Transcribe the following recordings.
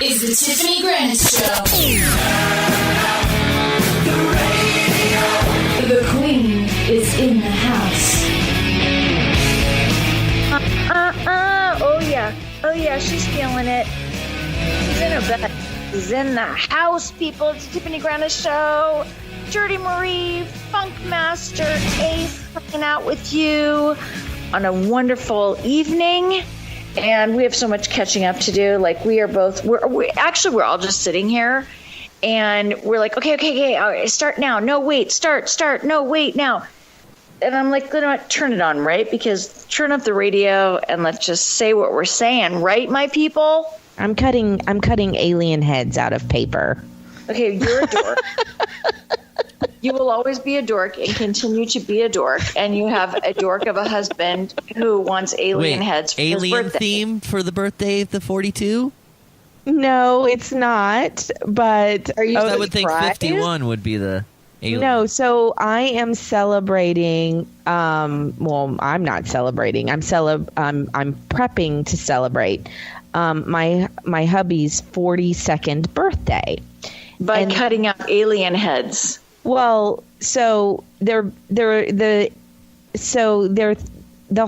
is the Tiffany Grannis Show. The Queen is in the house. Oh yeah, she's feeling it. She's in her bed. She's in the house, people. It's the Tiffany Grannis Show. Dirty Marie, Funk Master, Ace, hanging out with you on a wonderful evening. And we have so much catching up to do. Like, we're all just sitting here. And we're like, okay, all right, start now. No, wait, start. No, wait, now. And I'm like, turn it on, right? Because turn up the radio and let's just say what we're saying, right, my people? I'm cutting alien heads out of paper. Okay, you're a dork. You will always be a dork and continue to be a dork. And you have a dork of a husband who wants alien heads for his alien birthday. theme for the birthday of the 42? No, it's not. But Are you? I would think surprised? 51 would be the alien. No, so I am celebrating. Well, I'm not celebrating. I'm prepping to celebrate my hubby's 42nd birthday By cutting out alien heads. Well, the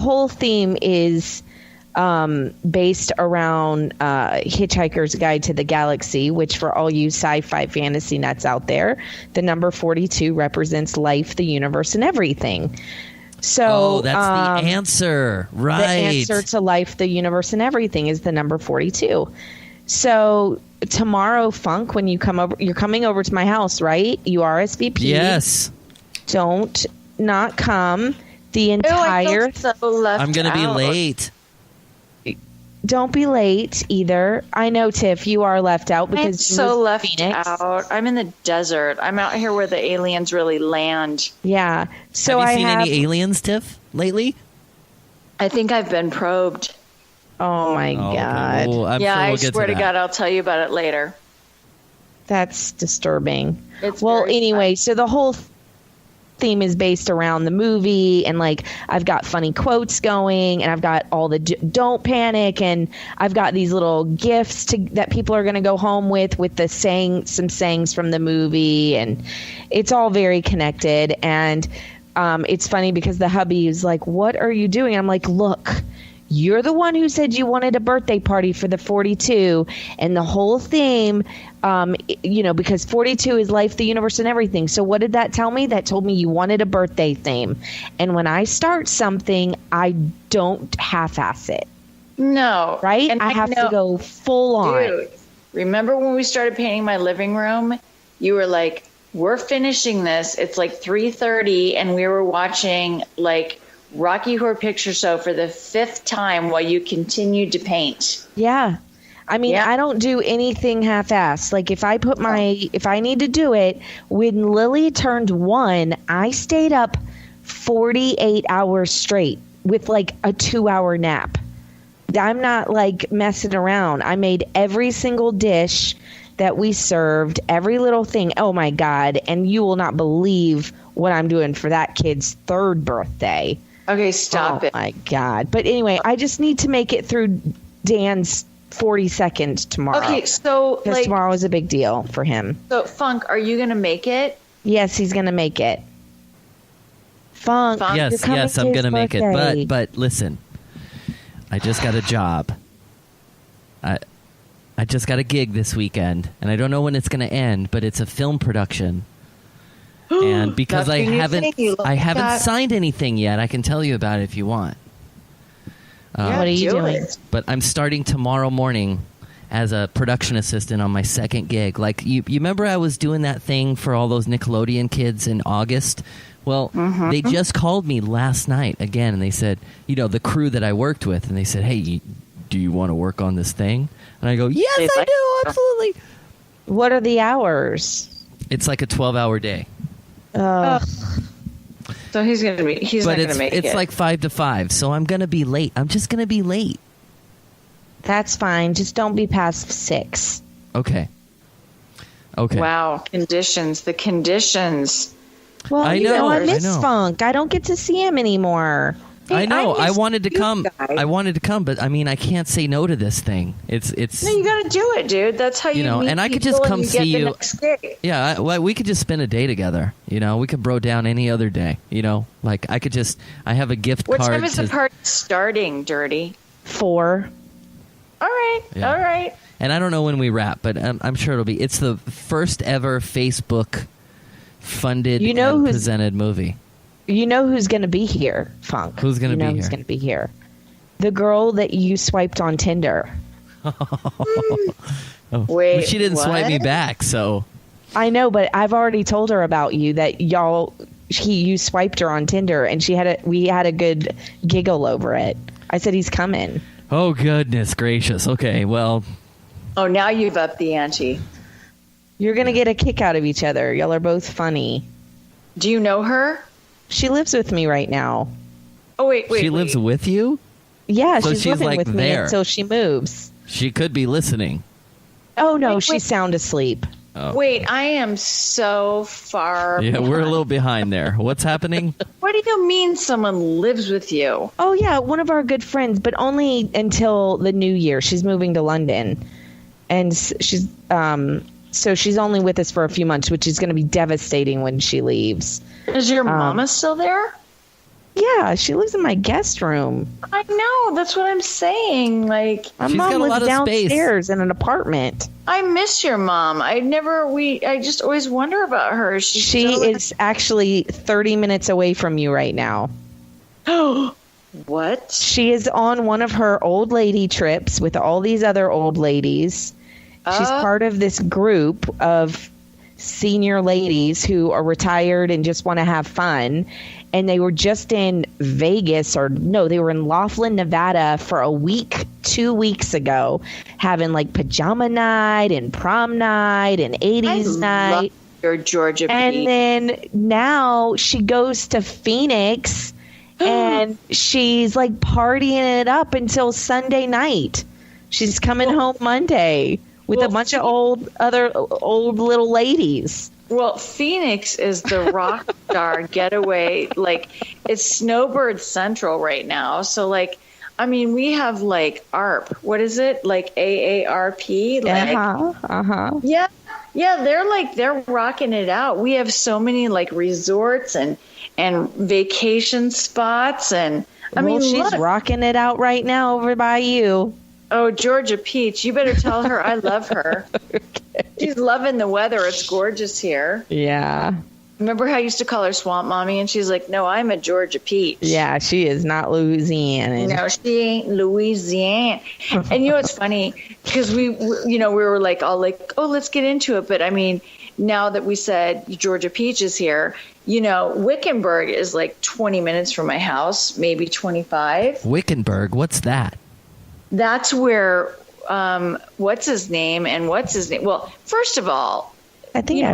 whole theme is based around Hitchhiker's Guide to the Galaxy, which for all you sci-fi fantasy nuts out there, the number 42 represents life, the universe, and everything. So that's the answer, right? The answer to life, the universe, and everything is the number 42. So tomorrow, Funk, when you come over, you're coming over to my house, right? You RSVP. Yes. Don't not come the entire. I'm going to be late. Don't be late either. I know, Tiff, you are left out because I'm so left out. I'm in the desert. I'm out here where the aliens really land. Yeah. So have you seen any aliens, Tiff, lately? I think I've been probed. Oh my God. Well, I we'll get swear to that. God, I'll tell you about it later. That's disturbing. It's well, very anyway, so the whole theme is based around the movie, and like I've got funny quotes going, and I've got all the don't panic, and I've got these little gifts that people are going to go home with the some sayings from the movie, and it's all very connected. And it's funny because the hubby is like, "What are you doing?" I'm like, "Look, you're the one who said you wanted a birthday party for the 42, and the whole theme, because 42 is life, the universe, and everything. So what did that tell me? That told me you wanted a birthday theme. And when I start something, I don't half-ass it. No. Right? And I have to go full on. Dude, remember when we started painting my living room? You were like, we're finishing this. It's like 3:30, and we were watching like Rocky Horror Picture Show for the 5th time while you continued to paint. Yeah. I mean, I don't do anything half-assed. Like if I need to do it, when Lily turned 1, I stayed up 48 hours straight with like a 2-hour nap. I'm not like messing around. I made every single dish that we served, every little thing. Oh my God. And you will not believe what I'm doing for that kid's 3rd birthday. Okay, stop it. Oh my God. But anyway, I just need to make it through Dan's 42nd tomorrow. Okay, so because tomorrow is a big deal for him. So Funk, are you going to make it? Yes, he's going to make it. Funk. Yes, I'm going to make it. But listen, I just got a job. I just got a gig this weekend, and I don't know when it's going to end, but it's a film production. And because I haven't signed anything yet, I can tell you about it if you want. What are you doing? But I'm starting tomorrow morning as a production assistant on my 2nd gig. Like you remember I was doing that thing for all those Nickelodeon kids in August? Well, they just called me last night again, and they said, the crew that I worked with, and they said, hey, do you want to work on this thing? And I go, yes, I do, absolutely. What are the hours? It's like a 12-hour day. So he's not going to make it. It's like 5 to 5, so I'm going to be late. I'm just going to be late. That's fine. Just don't be past 6. Okay. Wow. The conditions. Well, I know. I miss Funk. I don't get to see him anymore. Hey, I know. I miss wanted to you come. guys. I wanted to come, but I mean, I can't say no to this thing. It's No, you got to do it, dude. That's how you know, meet and I could people just and come you see get the you. next gig. Yeah, well, we could just spend a day together. You know, we could bro down any other day. You know, like I could just. I have a gift What card. time is the party starting, Dirty? 4. All right, Yeah. all right. And I don't know when we wrap, but I'm sure it'll be. It's the first ever Facebook funded You know and who's- presented movie. You know who's going to be here, Funk? Who's gonna You know be who's here? going to be here? The girl that you swiped on Tinder. Oh, Wait, well, she didn't swipe me what? back, so I know, but I've already told her about you that you swiped her on Tinder, and we had a good giggle over it. I said he's coming. oh goodness gracious. Okay, well, Oh, now you've upped the ante. You're going to get a kick out of each other. Y'all are both funny. Do you know her? She lives with me right now. Oh, wait. she lives with you. Yeah, So she's she's, living like, with me there. until she moves. She could be listening. Oh no, Wait, she's sound asleep. Wait, I am so far. Yeah, we're a behind. little behind there. What's happening? What do you mean someone lives with you? Oh yeah, one of our good friends, but only until the new year. She's moving to London, and she's so she's only with us for a few months, which is going to be devastating when she leaves. Is your mama still there? Yeah, she lives in my guest room. I know. That's what I'm saying. Like, My She's mom got a lot lives of space. downstairs in an apartment. I miss your mom. I just always wonder about her. She is actually 30 minutes away from you right now. What? She is on one of her old lady trips with all these other old ladies. She's part of this group of senior ladies who are retired and just want to have fun. And they were just in Vegas, they were in Laughlin, Nevada for a week, 2 weeks ago, having like pajama night and prom night and 80s night. Love your Georgia And Pete. then now she goes to Phoenix and she's like partying it up until Sunday night. She's coming home Monday with a bunch of old little ladies. Well, Phoenix is the rock star getaway. Like, it's Snowbird Central right now. So, like, I mean, we have like ARP. What is it? Like AARP? Like, Yeah, they're rocking it out. We have so many like resorts and vacation spots, and I mean, she's look. rocking it out right now over by you. Oh, Georgia Peach, you better tell her I love her. She's loving the weather. It's gorgeous here. Yeah. Remember how I used to call her Swamp Mommy? And she's like, no, I'm a Georgia Peach. Yeah, she is not Louisiana. No, she ain't Louisiana. And you know what's funny? Because we were like, all like, oh, let's get into it. But I mean, now that we said Georgia Peach is here, Wickenburg is like 20 minutes from my house, maybe 25. Wickenburg, what's that? That's where, what's his name? Well, first of all, I think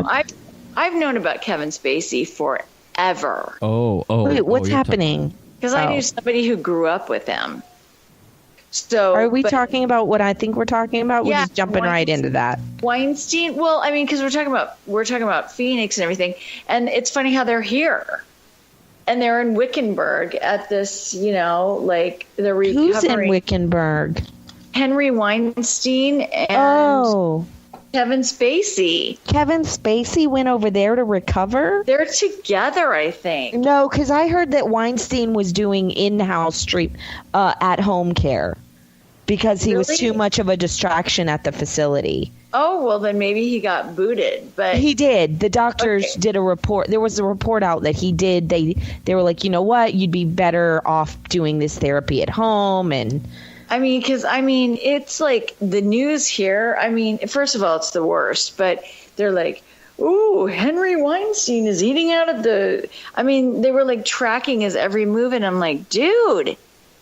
I've known about Kevin Spacey forever Oh. Wait, what's you're happening? because I knew somebody who grew up with him. So Are we but talking about what I think we're talking about? We're Yeah, just jumping right into that. Weinstein? Well, I mean, because we're talking about Phoenix and everything, and it's funny how they're here. And they're in Wickenburg at this, like the recovering Who's in Wickenburg? Henry Weinstein and Oh, Kevin Spacey. Kevin Spacey went over there to recover? They're together, I think. No, because I heard that Weinstein was doing in-house at-home care because he was Really? too much of a distraction at the facility. Oh, well, then maybe he got booted. But He did. The doctors Okay. did a report. There was a report out that he did. They were like, you know what? You'd be better off doing this therapy at home. And it's like the news here. I mean, first of all, it's the worst, but they're like, ooh, Henry Weinstein is eating out of they were like tracking his every move. And I'm like, dude,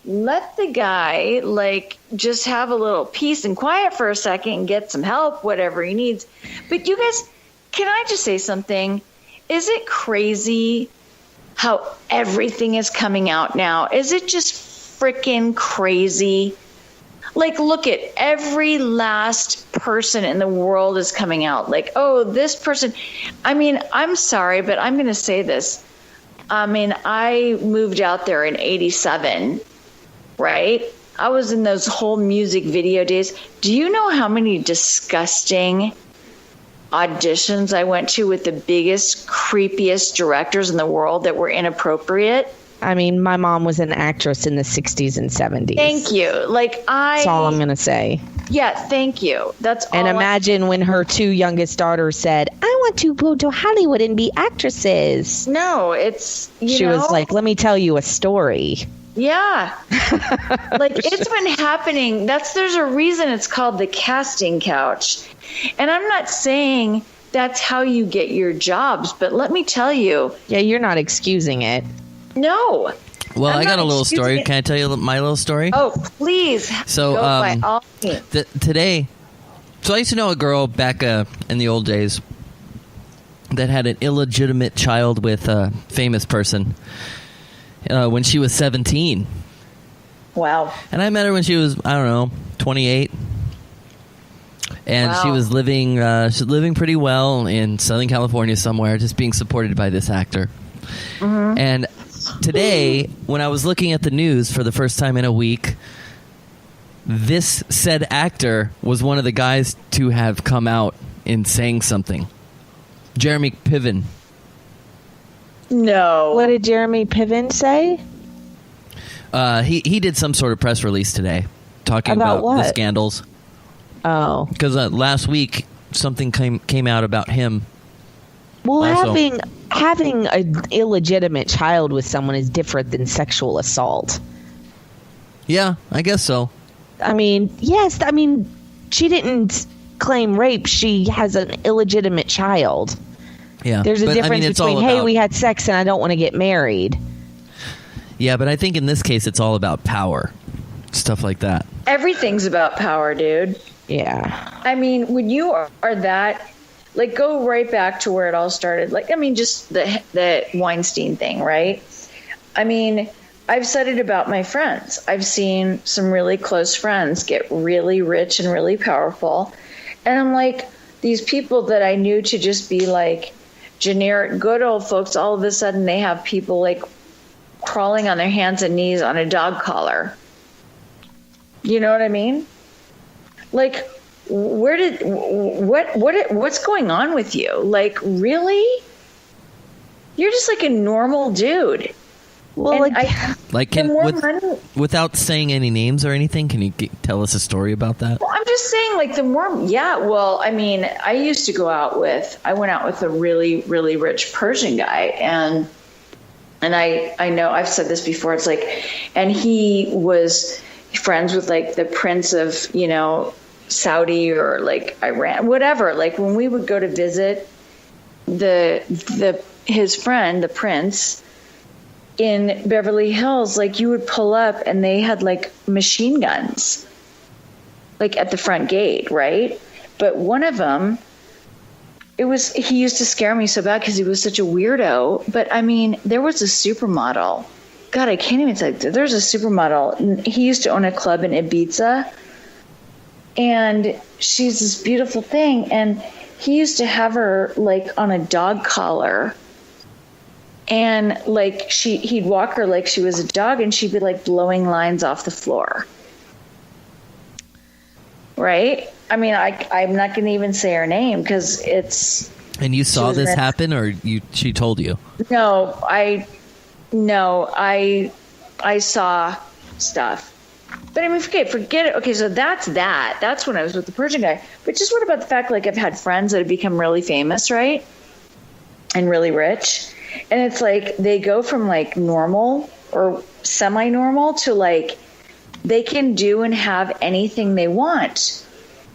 let the guy like just have a little peace and quiet for a second and get some help, whatever he needs. But you guys, can I just say something? Is it crazy how everything is coming out now? Is it just freaking crazy? Like, look at every last person in the world is coming out. Like, oh, this person. I mean, I'm sorry, but I'm going to say this. I mean, I moved out there in 87, right? I was in those whole music video days. Do you know how many disgusting auditions I went to with the biggest, creepiest directors in the world that were inappropriate? I mean, my mom was an actress in the 60s and 70s. Thank you. That's all I'm going to say. Yeah, thank you. That's all. And imagine when her 2 youngest daughters said, I want to go to Hollywood and be actresses. No, it's, she was like, let me tell you a story. Yeah. Like, it's been happening. There's a reason it's called the casting couch. And I'm not saying that's how you get your jobs, but let me tell you. Yeah, you're not excusing it. No. Well, I got a little story. Can I tell you my little story? Oh, please. So, go by all means. Today, so I used to know a girl back in the old days that had an illegitimate child with a famous person when she was 17. Wow. And I met her when she was, I don't know, 28. And Wow. she was living pretty well in Southern California somewhere, just being supported by this actor. Mm-hmm. And today, when I was looking at the news for the first time in a week, this said actor was one of the guys to have come out in saying something. Jeremy Piven. No. What did Jeremy Piven say? He did some sort of press release today talking about what? the scandals. Oh. Because last week, something came out about him. Well, Also. having an illegitimate child with someone is different than sexual assault. Yeah, I guess so. I mean, yes. I mean, she didn't claim rape. She has an illegitimate child. Yeah, There's a but, difference it's between, all hey, about, we had sex and I don't want to get married. Yeah, but I think in this case, it's all about power. Stuff like that. Everything's about power, dude. Yeah. I mean, when you are that, like, go right back to where it all started. Like, I mean, just the Weinstein thing, right? I mean, I've said it about my friends. I've seen some really close friends get really rich and really powerful. And I'm like, these people that I knew to just be like generic good old folks, all of a sudden they have people like crawling on their hands and knees on a dog collar. You know what I mean? Like, what's going on with you? Like, really? You're just like a normal dude. Well, And Without saying any names or anything, can you tell us a story about that? Well, I'm just saying, like, well, I mean, I went out with a really, really rich Persian guy, and I know I've said this before, it's like, and he was friends with like the prince of, you know, Saudi or like Iran, whatever. Like when we would go to visit his friend, the prince, in Beverly Hills, like you would pull up and they had like machine guns, like at the front gate, right? But one of them, he used to scare me so bad because he was such a weirdo. But I mean, there was a supermodel. God, I can't even say, there's a supermodel. He used to own a club in Ibiza. And she's this beautiful thing. And he used to have her like on a dog collar. And like he'd walk her like she was a dog and she'd be like blowing lines off the floor. Right? I mean, I'm not going to even say her name because it's... And you saw this happen or she told you? No, I saw stuff. But I mean, forget it. Okay, so that's that. That's when I was with the Persian guy. But just what about the fact, like, I've had friends that have become really famous, right? And really rich. And it's like they go from, like, normal or semi-normal to, like, they can do and have anything they want.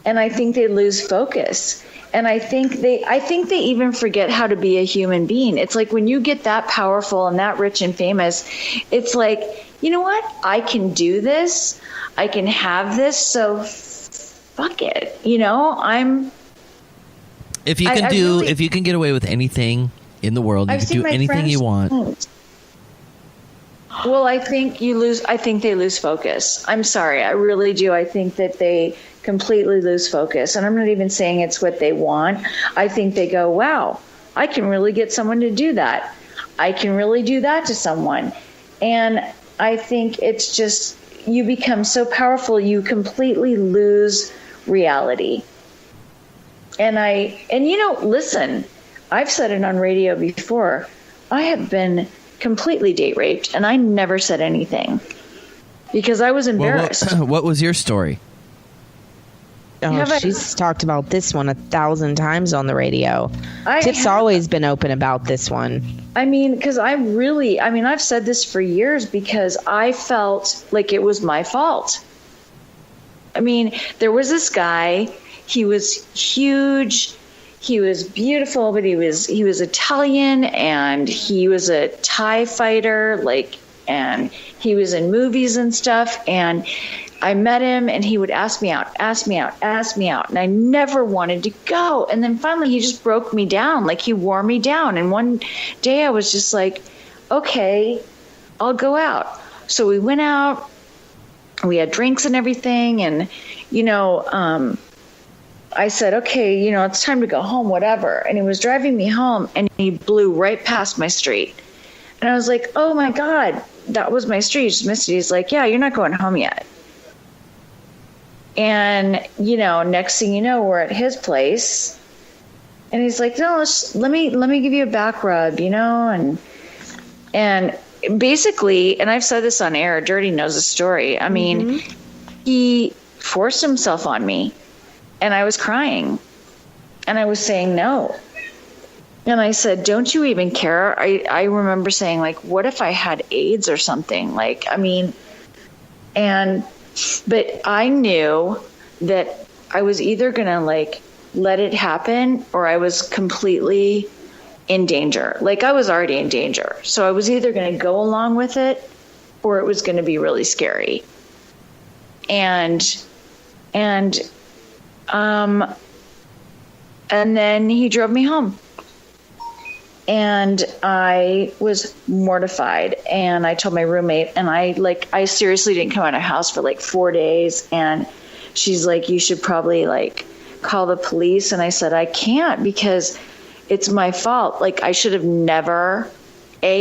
And I think they lose focus. And I think they even forget how to be a human being. It's like when you get that powerful and that rich and famous, it's like, you know what? I can do this. I can have this. So fuck it. You know, if you can get away with anything in the world, you can do anything you want. Well, I think they lose focus. I'm sorry. I really do. I think that they completely lose focus. And I'm not even saying it's what they want. I think they go, wow, I can really get someone to do that. I can really do that to someone. And I think it's just, you become so powerful, you completely lose reality. And listen, I've said it on radio before. I have been completely date raped, and I never said anything because I was embarrassed. What was your story? Oh, she's talked about this one 1,000 times on the radio. Tiff's always been open about this one. I mean, because I've said this for years because I felt like it was my fault. I mean, there was this guy, he was huge, he was beautiful, but he was Italian, and he was a Thai fighter, and he was in movies and stuff, and I met him, and he would ask me out, and I never wanted to go. And then finally he just broke me down, he wore me down. And one day I was just like, okay, I'll go out. So we went out, we had drinks and everything, and I said, okay, it's time to go home, whatever. And he was driving me home, and he blew right past my street. And I was like, oh my God, that was my street. You just missed it. He's like, yeah, you're not going home yet. And, next thing you know, we're at his place, and he's like, no, let me give you a back rub, and basically, and I've said this on air, Dirty knows the story. I mean, he forced himself on me, and I was crying, and I was saying no. And I said, don't you even care? I remember saying, what if I had AIDS or something? But I knew that I was either going to let it happen, or I was completely in danger. I was already in danger. So I was either going to go along with it, or it was going to be really scary. And then he drove me home. And I was mortified, and I told my roommate, and I seriously didn't come out of the house for 4 days. And she's like, you should probably call the police. And I said, I can't, because it's my fault. I should have never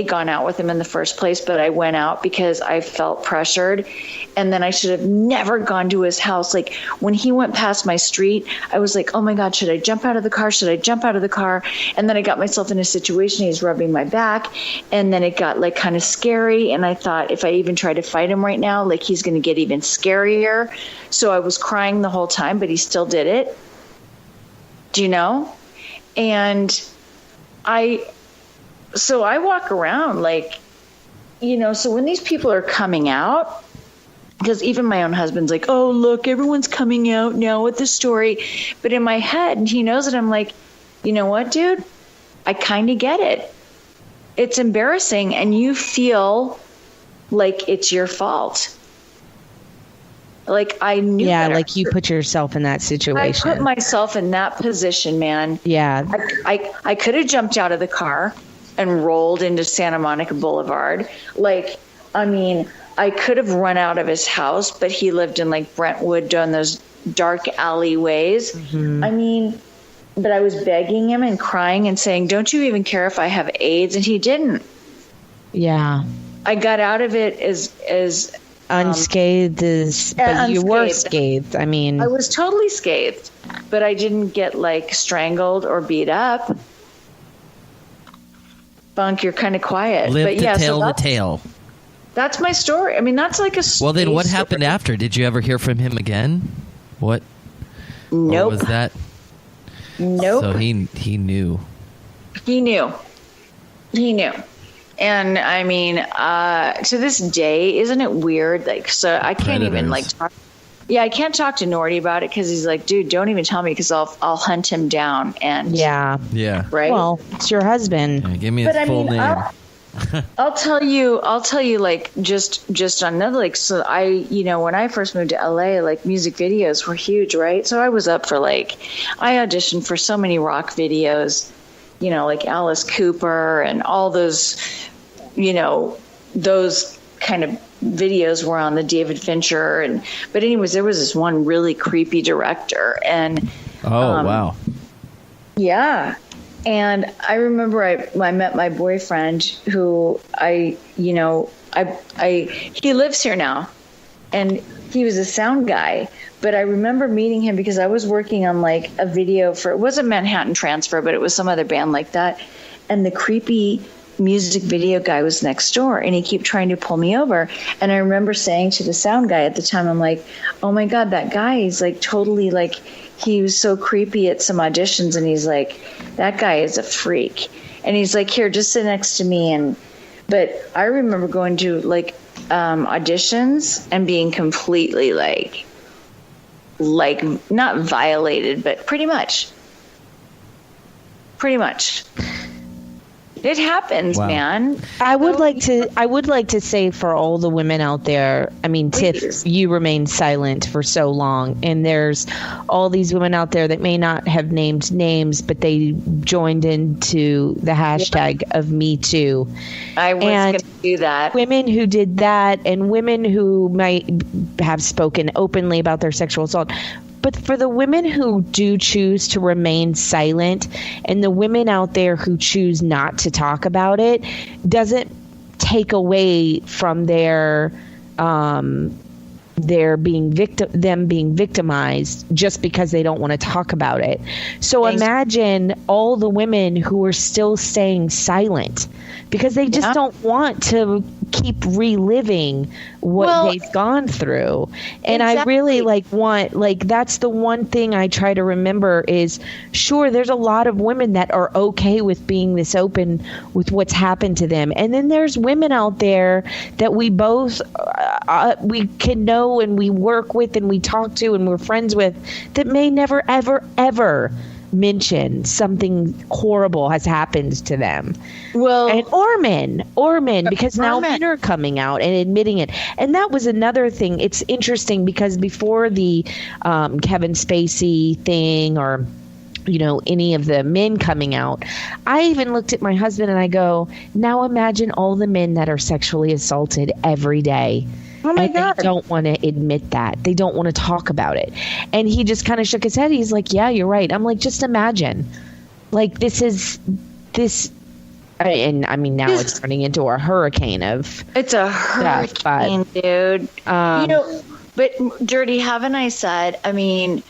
gone out with him in the first place, but I went out because I felt pressured. And then I should have never gone to his house. When he went past my street, I was like, oh my God, should I jump out of the car? Should I jump out of the car? And then I got myself in a situation. He's rubbing my back. And then it got kind of scary. And I thought, if I even try to fight him right now, he's going to get even scarier. So I was crying the whole time, but he still did it. Do you know? And so I walk around so when these people are coming out, because even my own husband's like, oh, look, everyone's coming out now with the story. But in my head, and he knows it, I'm like, you know what, dude? I kind of get it. It's embarrassing, and you feel like it's your fault. I knew better. You put yourself in that situation. I put myself in that position, man. Yeah. I could have jumped out of the car and rolled into Santa Monica Boulevard. I could have run out of his house, but he lived in Brentwood, down those dark alleyways. Mm-hmm. But I was begging him and crying and saying, don't you even care if I have AIDS? And he didn't. Yeah. I got out of it as unscathed but you were scathed. I was totally scathed, but I didn't get strangled or beat up. Bunk, you're kind of quiet. Live to tell the tale. That's my story. That's a Well, then what happened after? Did you ever hear from him again? What? Nope. What was that? Nope. So he knew. He knew. And to this day, isn't it weird? So I can't even talk. Yeah, I can't talk to Nordy about it because he's like, dude, don't even tell me because I'll hunt him down. And yeah, right. Well, it's your husband. Yeah, give me his full name. I'll tell you, just on another, so I, when I first moved to LA, music videos were huge, right? So I was up for I auditioned for so many rock videos, Alice Cooper and all those, those kind of videos were on the David Fincher. But anyways, there was this one really creepy director, and wow. Yeah. And I remember I met my boyfriend who he lives here now, and he was a sound guy. But I remember meeting him because I was working on like a video it wasn't Manhattan Transfer, but it was some other band like that. And the creepy music video guy was next door, and he kept trying to pull me over. And I remember saying to the sound guy at the time, I'm like, oh my God, that guy is like totally like, he was so creepy at some auditions. And he's like, that guy is a freak. And he's like, here, just sit next to me. But I remember going to like auditions and being completely like not violated, but pretty much. It happens, Wow. man. I would like to say for all the women out there, I mean, Please. Tiff, you remained silent for so long, and there's all these women out there that may not have named names, but they joined into the hashtag of Me Too. I was going to do that. Women who did that, and women who might have spoken openly about their sexual assault. But for the women who do choose to remain silent, and the women out there who choose not to talk about it, doesn't take away from them being victimized just because they don't want to talk about it. So imagine all the women who are still staying silent because they just don't want to keep reliving what they've gone through. And I really that's the one thing I try to remember is, sure, there's a lot of women that are okay with being this open with what's happened to them. And then there's women out there that we both, we can know and we work with and we talk to and we're friends with that may never, ever, ever mention something horrible has happened to them. Well, and or men, because now men are coming out and admitting it. And that was another thing. It's interesting because before the Kevin Spacey thing or any of the men coming out, I even looked at my husband and I go, now imagine all the men that are sexually assaulted every day. Oh my God. They don't want to admit that. They don't want to talk about it. And he just kind of shook his head. He's like, yeah, you're right. I'm like, just imagine. Like, and I mean, now it's turning into a hurricane of it's a hurricane, dude. But Dirty, haven't I said, I mean,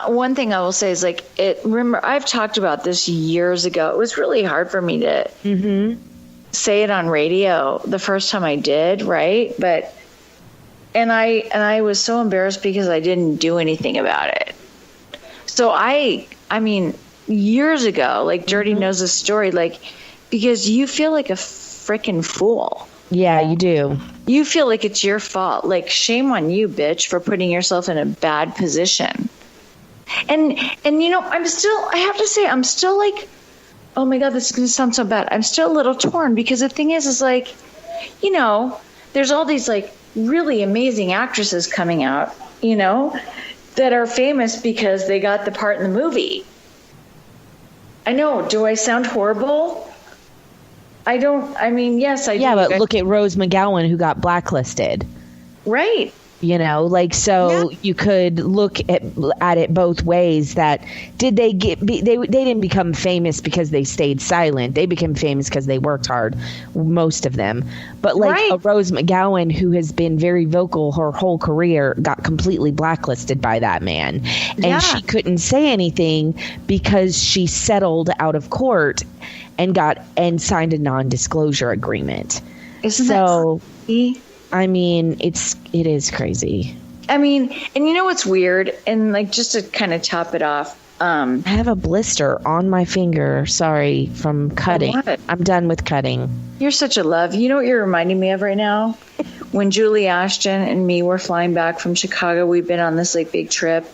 one thing I will say is like, remember, I've talked about this years ago. It was really hard for me to say it on radio the first time I did, right? But and I was so embarrassed because I didn't do anything about it. So I mean, years ago, like Dirty knows the story, like, because you feel like a freaking fool. Yeah, you do. You feel like it's your fault. Like, shame on you, bitch, for putting yourself in a bad position. And I have to say, I'm still like, oh my God, this is going to sound so bad. I'm still a little torn because the thing is like, there's all these like really amazing actresses coming out, that are famous because they got the part in the movie. I know. Do I sound horrible? Yes, I do. Yeah, but look at Rose McGowan who got blacklisted. Right. You could look at it both ways. That did they didn't become famous because they stayed silent. They became famous because they worked hard, most of them. But a Rose McGowan, who has been very vocal her whole career, got completely blacklisted by that man. And she couldn't say anything because she settled out of court and signed a non-disclosure agreement. Isn't that crazy? I mean, it is crazy. I mean, and you know what's weird? And like, just to kind of top it off, I have a blister on my finger. Sorry, from cutting. What? I'm done with cutting. You're such a love. You know what you're reminding me of right now? When Julie Ashton and me were flying back from Chicago, we've been on this like big trip,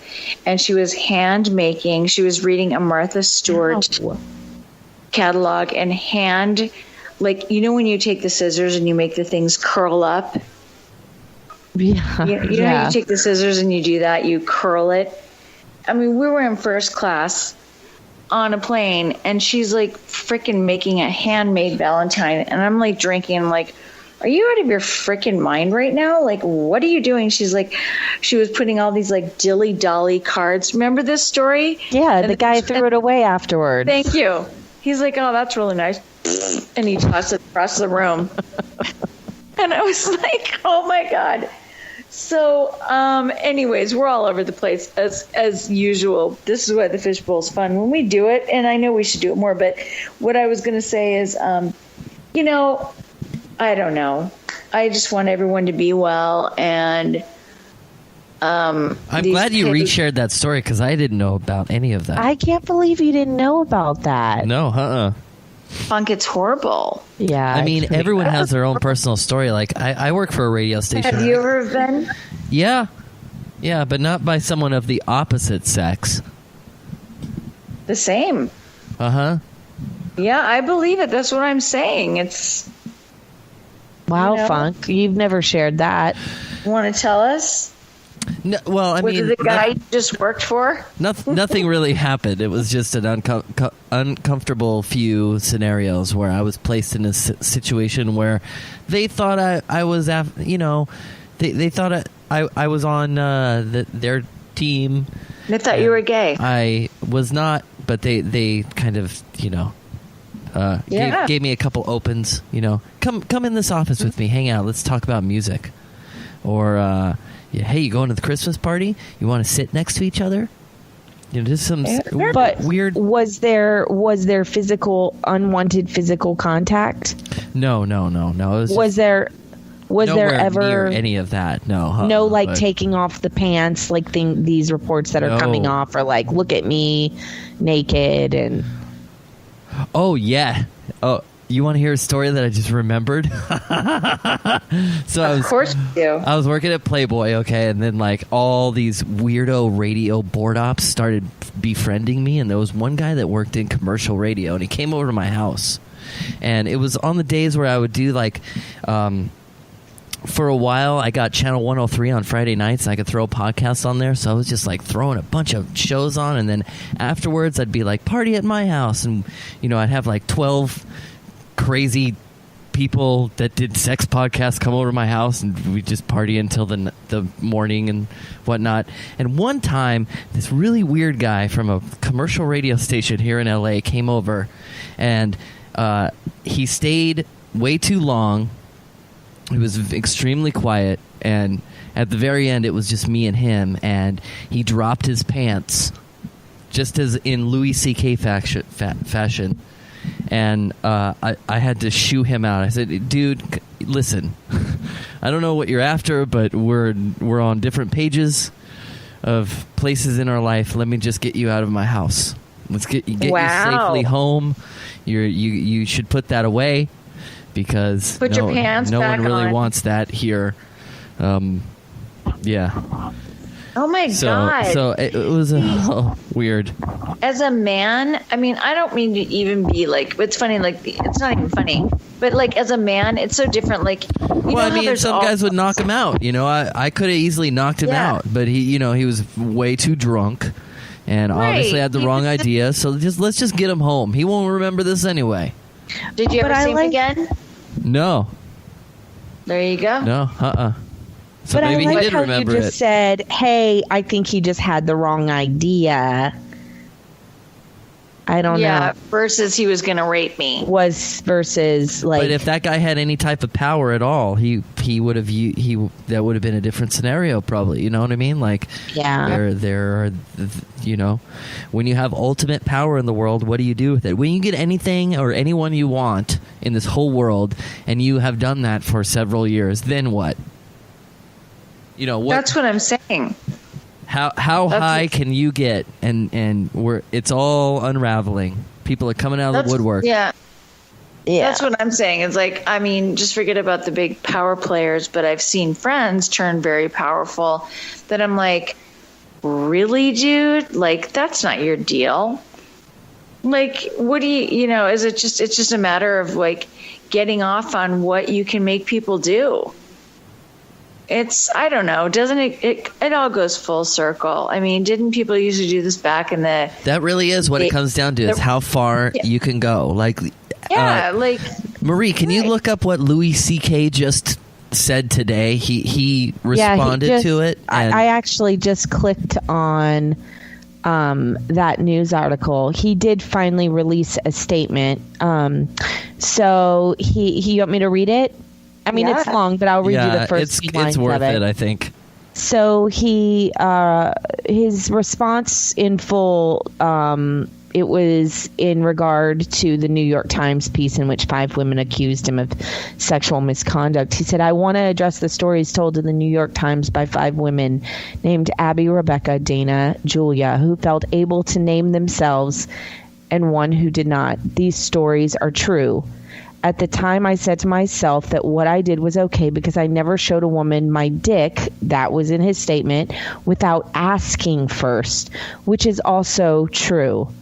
and she was hand making. She was reading a Martha Stewart catalog and like, when you take the scissors and you make the things curl up. Yeah. You take the scissors and you do that, you curl it. I mean, we were in first class on a plane, and she's like freaking making a handmade Valentine, and I'm like drinking. I'm like, are you out of your freaking mind right now? Like, what are you doing? She's like, she was putting all these like dilly dolly cards. Remember this story? Yeah, And the guy threw it away afterwards. Thank you. He's like, oh, that's really nice. And he tossed it across the room. And I was like, oh my God. So, anyways, we're all over the place as usual. This is why the fishbowl's fun when we do it. And I know we should do it more. But what I was going to say is, you know, I don't know. I just want everyone to be well. And I'm glad you reshared that story because I didn't know about any of that. I can't believe you didn't know about that. No, Funk, it's horrible. Yeah. I mean, everyone has their own personal story. Like, I work for a radio station. Have you ever been? Yeah, but not by someone of the opposite sex. The same. Uh-huh. Yeah, I believe it. That's what I'm saying. It's. Wow, you know. Funk. You've never shared that. You want to tell us? No, well, I Was mean, it the guy you just worked for? nothing really happened. It was just an uncomfortable few scenarios where I was placed in a situation where they thought I was, you know, they thought I was on their team. They thought you were gay. I was not, but they kind of, you know, gave me a couple opens. You know, come in this office with me, hang out, let's talk about music, or hey, you going to the Christmas party? You want to sit next to each other? You know, just some But weird. Was there unwanted physical contact? No. It Was there nowhere ever near any of that? No. no like but- taking off the pants, like these reports that are coming No. off are like, look at me naked and Oh yeah. Oh, you want to hear a story that I just remembered? So Of course you do. I was working at Playboy, okay, and then like all these weirdo radio board ops started befriending me, and there was one guy that worked in commercial radio, and he came over to my house, and it was on the days where I would do like. For a while, I got Channel 103 on Friday nights, and I could throw podcasts on there. So I was just like throwing a bunch of shows on, and then afterwards, I'd be like, party at my house, and you know, I'd have like 12 crazy people that did sex podcasts come over to my house, and we just party until the morning and whatnot. And one time, this really weird guy from a commercial radio station here in LA came over, and he stayed way too long. He was extremely quiet, and at the very end, it was just me and him, and he dropped his pants, just as in Louis C.K. fashion. And I had to shoo him out. I said, dude, listen, I don't know what you're after, but we're on different pages of places in our life. Let me just get you out of my house. Let's get you safely home. You should put that away, because Put your pants no back one really on. wants that here. Yeah. Oh my God. So it was weird. As a man, I mean, I don't mean to even be like, it's funny, like, it's not even funny, but like, as a man, it's so different. Like, you know Well, I how mean, there's some guys would knock him out. You know, I could have easily knocked him Yeah. out, but he was way too drunk, and obviously had the He wrong was- idea. So let's just get him home. He won't remember this anyway. Did you But ever I see him like- again? No. There you go. So but maybe I he like did how remember you just it. said, hey, I think he just had the wrong idea. I don't Yeah, know. versus he was going to rape me. Was versus like, But if that guy had any type of power at all, he would have that would have been a different scenario, probably. You know what I mean? Like, Yeah. there are, you know, when you have ultimate power in the world, what do you do with it? When you get anything or anyone you want in this whole world, and you have done that for several years, then what? You know what? That's what I'm saying. How That's- high can you get? And it's all unraveling. People are coming out of the woodwork. Yeah. yeah. That's what I'm saying. It's like, I mean, just forget about the big power players, but I've seen friends turn very powerful that I'm like, really, dude? Like, that's not your deal. Like, what do you know, it's just a matter of like getting off on what you can make people do. I don't know, doesn't it all goes full circle. I mean, didn't people usually do this back in the, That really is what it comes down to, is how far you can go. Like, yeah, like, Marie, can you look up what Louis C.K. just said today? He responded to it. And I actually just clicked on that news article. He did finally release a statement. So you want me to read it? I mean, it's long, but I'll read you the first few lines it's worth of it. I think. So his response in full, it was in regard to the New York Times piece in which 5 women accused him of sexual misconduct. He said, I want to address the stories told in the New York Times by 5 women named Abby, Rebecca, Dana, Julia, who felt able to name themselves, and one who did not. These stories are true. At the time, I said to myself that what I did was okay because I never showed a woman my dick, that was in his statement, without asking first, which is also true.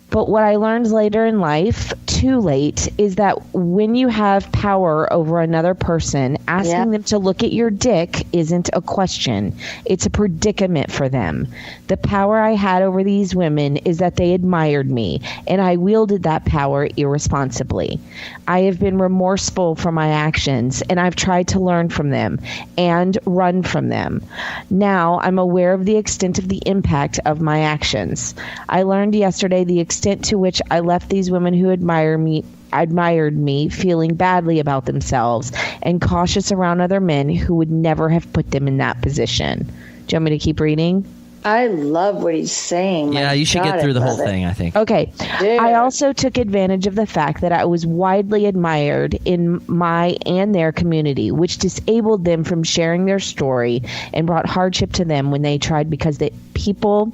But what I learned later in life, too late, is that when you have power over another person, asking them to look at your dick isn't a question. It's a predicament for them. The power I had over these women is that they admired me, and I wielded that power irresponsibly. I have been remorseful for my actions, and I've tried to learn from them and run from them. Now I'm aware of the extent of the impact of my actions. I learned yesterday the extent to which I left these women who admired me feeling badly about themselves and cautious around other men who would never have put them in that position. Do you want me to keep reading? I love what he's saying. Yeah, you should get through the whole thing, I think. Okay. Dude. I also took advantage of the fact that I was widely admired in my and their community, which disabled them from sharing their story and brought hardship to them when they tried because the people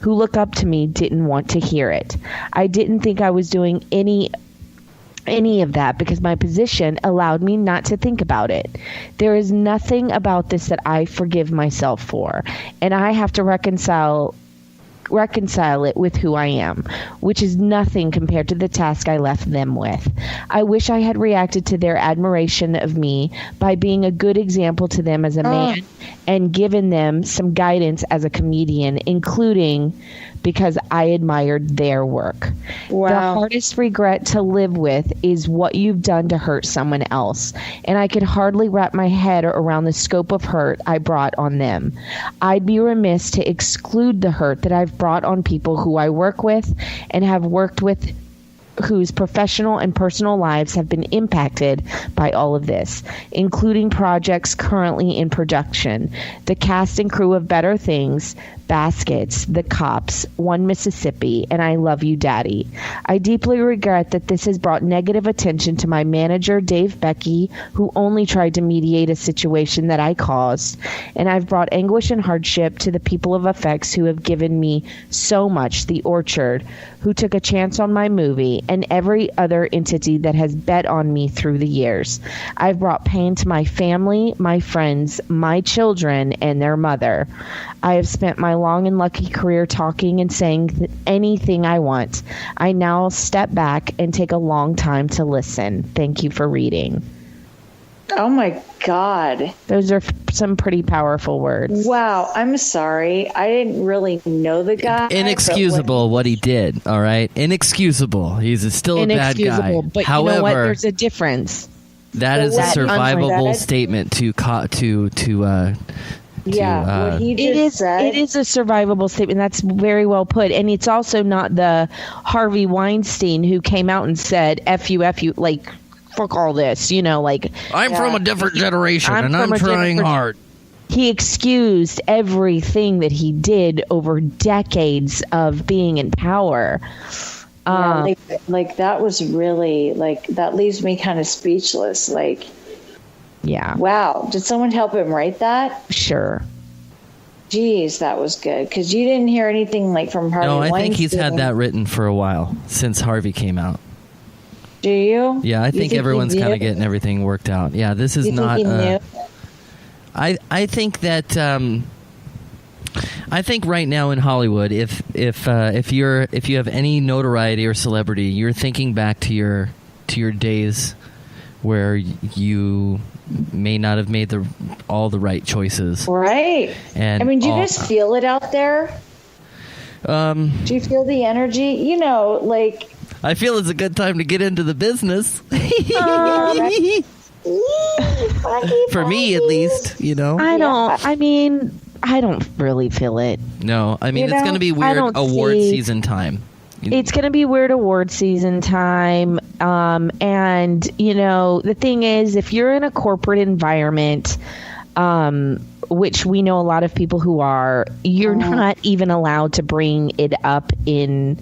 who look up to me didn't want to hear it. I didn't think I was doing any of that because my position allowed me not to think about it. There is nothing about this that I forgive myself for, and I have to reconcile it with who I am, which is nothing compared to the task I left them with. I wish I had reacted to their admiration of me by being a good example to them as a man and given them some guidance as a comedian, including because I admired their work. Wow. The hardest regret to live with is what you've done to hurt someone else, and I could hardly wrap my head around the scope of hurt I brought on them. I'd be remiss to exclude the hurt that I've brought on people who I work with and have worked with, whose professional and personal lives have been impacted by all of this, including projects currently in production, the cast and crew of Better Things, Baskets, The Cops, One Mississippi, and I Love You, Daddy. I deeply regret that this has brought negative attention to my manager, Dave Becky, who only tried to mediate a situation that I caused, and I've brought anguish and hardship to the people of effects who have given me so much, The Orchard, who took a chance on my movie, and every other entity that has bet on me through the years. I've brought pain to my family, my friends, my children, and their mother. I have spent my long and lucky career talking and saying anything I want. I now step back and take a long time to listen. Thank you for reading. Oh my God. Those are some pretty powerful words. Wow. I'm sorry. I didn't really know the guy. Inexcusable what he did, all right? Inexcusable. He's still a bad guy. Inexcusable, but however, you know what? There's a difference. That is a survivable statement to what he just said. It is a survivable statement. That's very well put. And it's also not the Harvey Weinstein who came out and said, F you, like, fuck all this, like. I'm from a different generation, and I'm trying hard. He excused everything that he did over decades of being in power. Like that was really, like, that leaves me kind of speechless. Like, yeah. Wow. Did someone help him write that? Sure. Jeez, that was good. Because you didn't hear anything like from Harvey Weinstein. No, I think he's had that written for a while, since Harvey came out. Do you? Yeah, I think everyone's kind of getting everything worked out. Yeah, this is not. I think that. I think right now in Hollywood, if you have any notoriety or celebrity, you're thinking back to your days where you may not have made all the right choices. Right. And I mean, do you guys feel it out there? Do you feel the energy? Like. I feel it's a good time to get into the business. For me, at least, you know. I don't really feel it. No, I mean, You it's know, going to be I weird don't award see- season time. It's going to be weird award season time. And, you know, the thing is, if you're in a corporate environment, which we know a lot of people who are, you're not even allowed to bring it up in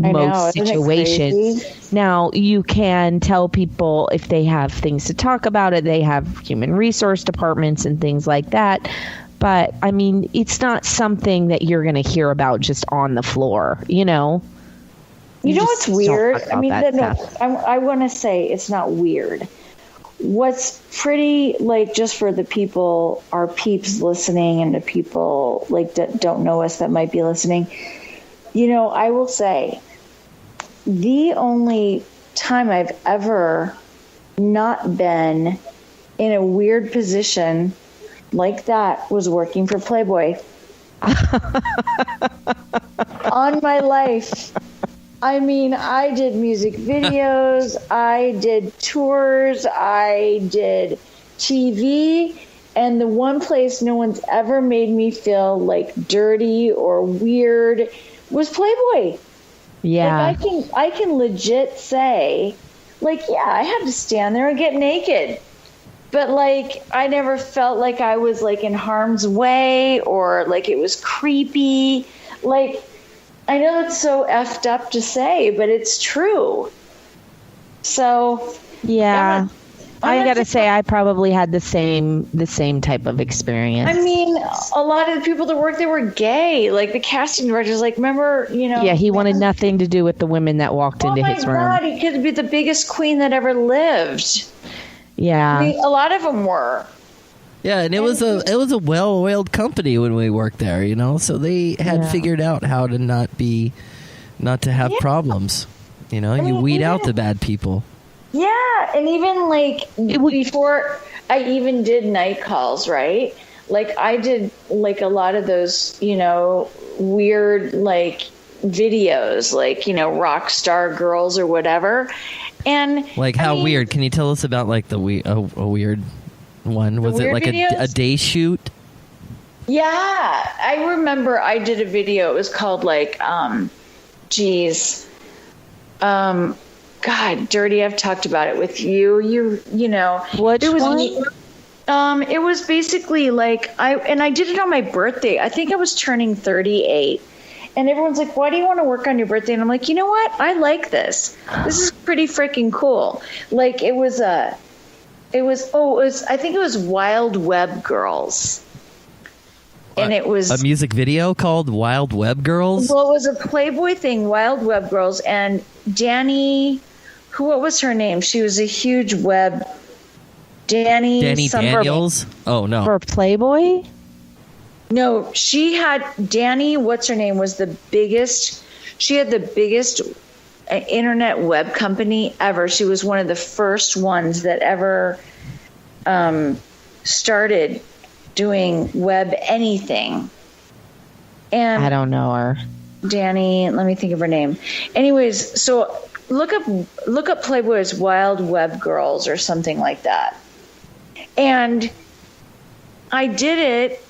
I know, most isn't it situations. crazy? Now, you can tell people if they have things to talk about it, they have human resource departments and things like that. But, I mean, it's not something that you're going to hear about just on the floor, you know? You know just what's don't weird? talk I about mean, that no, stuff. I want to say it's not weird. What's pretty, like, just for the people, our peeps listening, and the people like that don't know us that might be listening, you know, I will say the only time I've ever not been in a weird position like that was working for Playboy. On my life. I mean, I did music videos, I did tours, I did TV, and the one place no one's ever made me feel like dirty or weird was Playboy. Yeah. Like I can legit say, like, yeah, I had to stand there and get naked. But like I never felt like I was like in harm's way or like it was creepy. Like, I know that's so effed up to say, but it's true. So Yeah. I'm I not got to just- say, I probably had the same type of experience. I mean, a lot of the people that worked there were gay. Like the casting director's like, remember, you know. Yeah, he wanted nothing to do with the women that walked Oh into my his room. God, he could be the biggest queen that ever lived. Yeah. I mean, a lot of them were. Yeah, and it was a well-oiled company when we worked there, you know. So they had Yeah. figured out how to not to have Yeah. problems. You know, you mean, weed yeah. out the bad people. Yeah, and even like before I even did night calls, right? Like I did like a lot of those, you know, weird like videos, like, you know, rock star girls or whatever. And Like I how mean, weird? Can you tell us about like a weird one? Was it weird like videos? a day shoot? Yeah, I remember I did a video. It was called like, God, Dirty. I've talked about it with you. You know, Which it was one? It was basically like I did it on my birthday. I think I was turning 38. And everyone's like, why do you want to work on your birthday? And I'm like, you know what? I like this. This is pretty freaking cool. Like I think it was Wild Web Girls. And it was A music video called Wild Web Girls? well, it was a Playboy thing, Wild Web Girls, and Danny, what was her name? She was a huge web. Danny Summer- Daniels? Oh, no. For Playboy? No, she had Danny. What's her name? Was the biggest. She had the biggest internet web company ever. She was one of the first ones that ever started doing web anything. And I don't know her. Danny, let me think of her name. Anyways, so look up Playboy's Wild Web Girls or something like that. And I did it.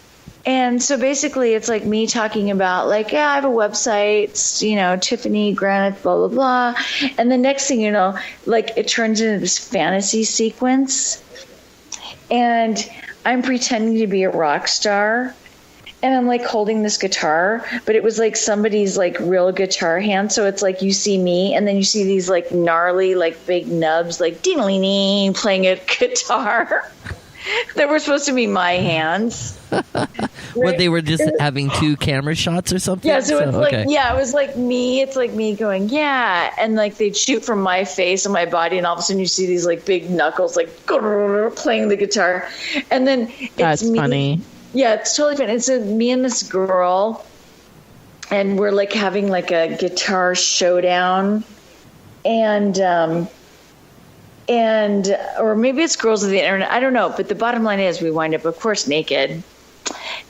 And so basically it's like me talking about like, yeah, I have a website, it's, you know, Tiffany Granite, blah, blah, blah. And the next thing you know, like it turns into this fantasy sequence. And I'm pretending to be a rock star. And I'm like holding this guitar, but it was like somebody's like real guitar hand. So it's like you see me and then you see these like gnarly, like big nubs, like ding playing a guitar that were supposed to be my hands. What, they were just having two camera shots or something? Yeah, so it's like, okay. yeah, it was like me. It's like me going, yeah. And like they'd shoot from my face and my body. And all of a sudden you see these like big knuckles, like playing the guitar. And then it's That's me. funny. Yeah, it's totally fun. It's me and this girl, and we're like having like a guitar showdown, and or maybe it's Girls of the Internet. I don't know. But the bottom line is, we wind up, of course, naked,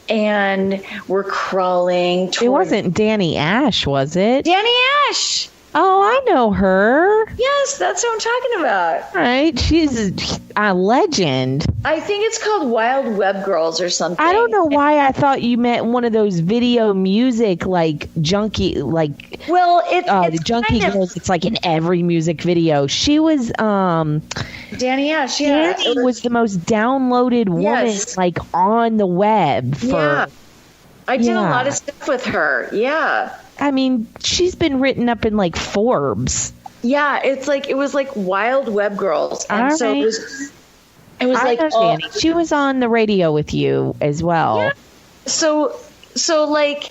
and we're crawling. It wasn't Danny Ash, was it? Danny Ash. Oh, I know her. Yes, that's what I'm talking about. Right, she's a legend. I think it's called Wild Web Girls or something. I don't know why I thought you meant one of those video music like junkie like Well, the it's junkie kind of, girls. It's like in every music video. She was Danny Ash. Yeah, Danny was the most downloaded woman Yes. like on the web for. Yeah. I did a Yeah. lot of stuff with her. Yeah. I mean, she's been written up in like Forbes. Yeah, it was like Wild Web Girls. And All so right. it was I like know all, Danny. She was on the radio with you as well. Yeah. so like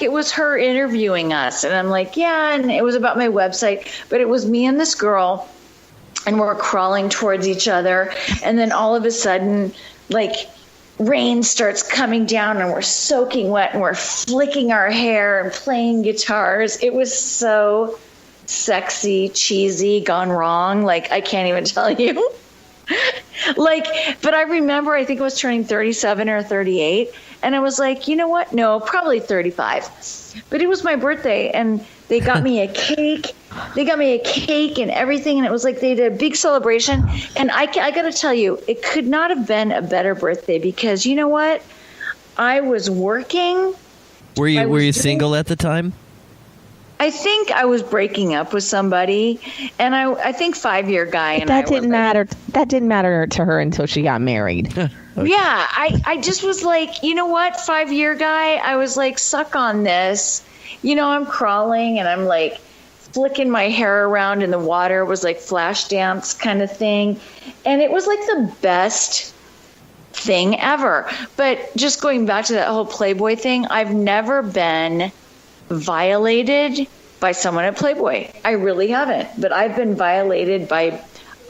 it was her interviewing us, and I'm like, yeah, and it was about my website, but it was me and this girl, and we're crawling towards each other, and then all of a sudden, like, rain starts coming down and we're soaking wet and we're flicking our hair and playing guitars. It was so sexy, cheesy, gone wrong. Like, I can't even tell you. Like, but I remember, I think I was turning 37 or 38, and I was like, you know what? No, probably 35. But it was my birthday, and they got me a cake. They got me a cake and everything, and it was like they did a big celebration. And I got to tell you, it could not have been a better birthday, because you know what? I was working. Were I you was single at the time? I think I was breaking up with somebody, and I think 5-year guy. And That I were didn't like- matter. That didn't matter to her until she got married. Yeah, I just was like, you know what, 5-year guy, I was like, suck on this. You know, I'm crawling and I'm like flicking my hair around in the water. It was like flash dance kind of thing. And it was like the best thing ever. But just going back to that whole Playboy thing, I've never been violated by someone at Playboy. I really haven't. But I've been violated by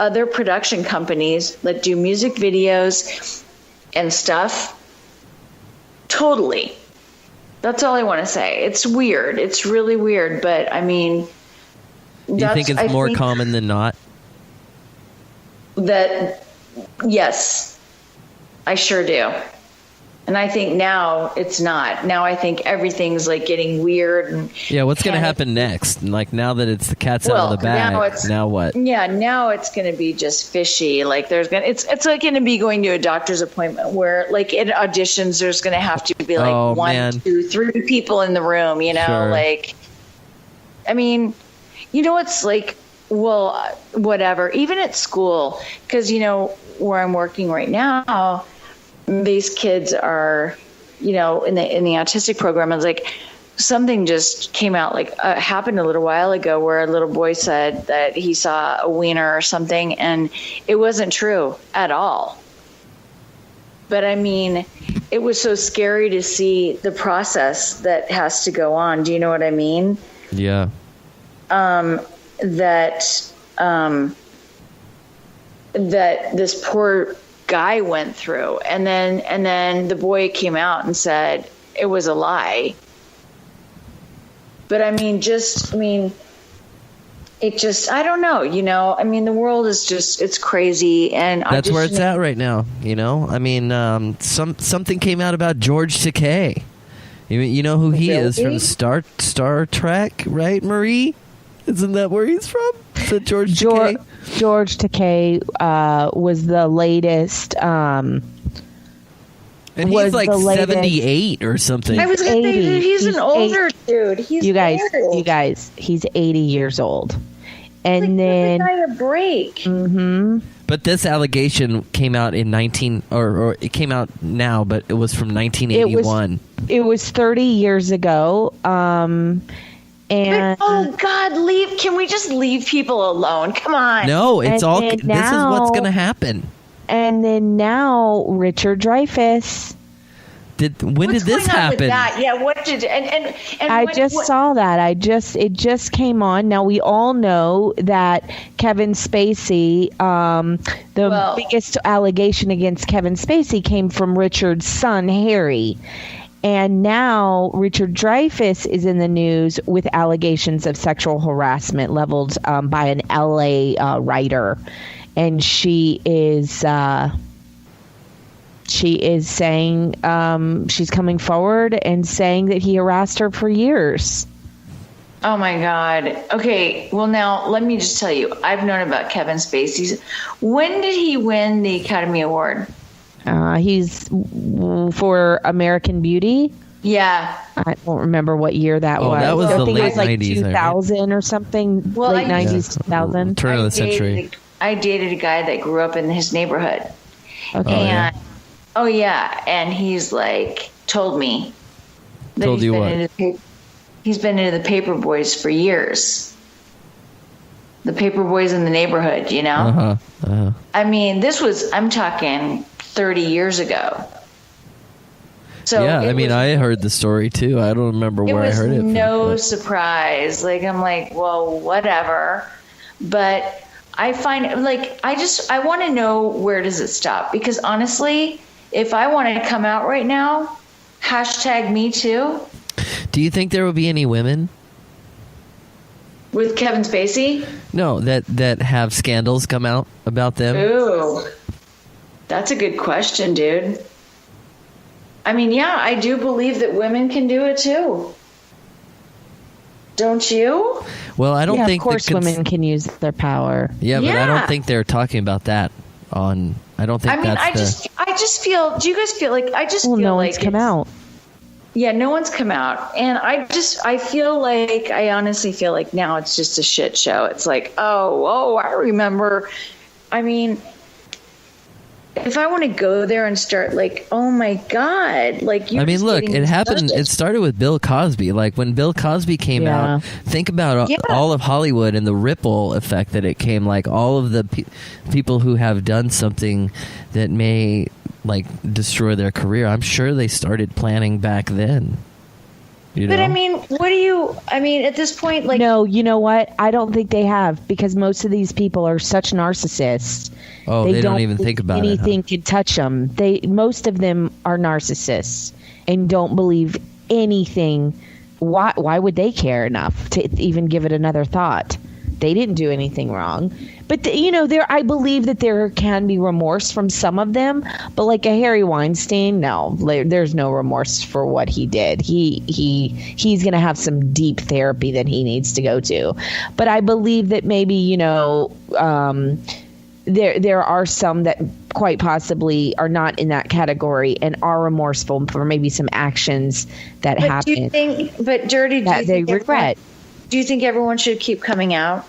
other production companies that do music videos and stuff. Totally. That's all I want to say. It's weird. It's really weird. But I mean, Do you think it's more common than not? That, yes, I sure do. And I think now it's not. Now I think everything's like getting weird. And Yeah, what's going to panic. happen next? Like, now that it's the cat's out of the bag, now what? Yeah, now it's going to be just fishy. Like it's like going to be going to a doctor's appointment where, like, in auditions, there's going to have to be like Oh, 1, man. 2, 3 people in the room. You know, Sure. like, I mean, you know, it's like, well, whatever. Even at school, because you know where I'm working right now, these kids are, you know, in the autistic program. I was like, something just came out, like happened a little while ago, where a little boy said that he saw a wiener or something, and it wasn't true at all. But I mean, it was so scary to see the process that has to go on. Do you know what I mean? Yeah. That this poor guy went through, and then the boy came out and said it was a lie. But I mean, it just, I don't know, you know, I mean, the world is just, it's crazy. And That's where it's at right now, you know? I mean, something came out about George Takei. You know who he is from Star Trek, right, Marie? Isn't that where he's from? Is it George Takei? George Takei was the latest. And was he's like the latest- 78 or something. I was going to say, 80. he's an He's older dude. He's You old. guys, he's 80 years old. And Like, then give the guy a break. But this allegation came out in or it came out now, but it was from 1981. it was 30 years ago. And Oh God, can we just leave people alone? Come on. No, it's And all. then This is now- what's going to happen. and then now Richard Dreyfuss. When What's did this going on happen? with that? Yeah, what did and I what- just what- saw that. It just came on. Now we all know that Kevin Spacey, Well- biggest allegation against Kevin Spacey came from Richard's son Harry. And now Richard Dreyfuss is in the news with allegations of sexual harassment leveled by an LA writer, and she is saying she's coming forward and saying that he harassed her for years. Oh my God. Okay. Well, now let me just tell you, I've known about Kevin Spacey. When did he win the Academy Award? He's for American Beauty. Yeah. I don't remember what year that was. That was I the think it was late like 90s, 2000 or something. Well, late I- 90s, 2000. Turn of the century. I dated a guy that grew up in his neighborhood. Okay. And and he's like told me that Told you what? He's been into the paper boys for years. The paper boys in the neighborhood, you know? I mean, I'm talking 30 years ago. So Yeah, I mean, I heard the story too. I don't remember it where I was heard it. no surprise. Like, I'm like, well, whatever. But I find, like, I want to know, where does it stop? Because honestly, if I want to come out right now, #me too, Do you think there will be any women? with Kevin Spacey. No, that have scandals come out about them. Ooh, that's a good question, dude. I mean, yeah, I do believe that women can do it too. Don't you? Well, I don't Yeah, think of course, the women can use their power. Yeah, but I Yeah. don't think they're talking about that on. I don't think I mean, that's I just feel. Do you guys feel like? I just Well, feel no like one's come it's- out. Yeah, no one's come out. And I feel like, I honestly feel like now it's just a shit show. It's like, oh, I remember. I mean, if I want to go there and start like, oh my God, like you. I mean, look, it happened. It started with Bill Cosby. Like when Bill Cosby came Yeah. out, think about Yeah. all of Hollywood and the ripple effect that it came. Like all of the people who have done something that may like destroy their career. I'm sure they started planning back then. You know? But I mean, what do you? I mean, at this point, like, No, you know what? I don't think they have, because most of these people are such narcissists. Oh, they don't even think about it, huh? anything can touch them. Most of them are narcissists and don't believe anything. Why would they care enough to even give it another thought? They didn't do anything wrong. But I believe that there can be remorse from some of them. But like a Harry Weinstein, no, there's no remorse for what he did. He's going to have some deep therapy that he needs to go to. But I believe that maybe there are some that quite possibly are not in that category and are remorseful for maybe some actions that but do happened you think? But Dirty, do that you they think regret. Do you think everyone should keep coming out?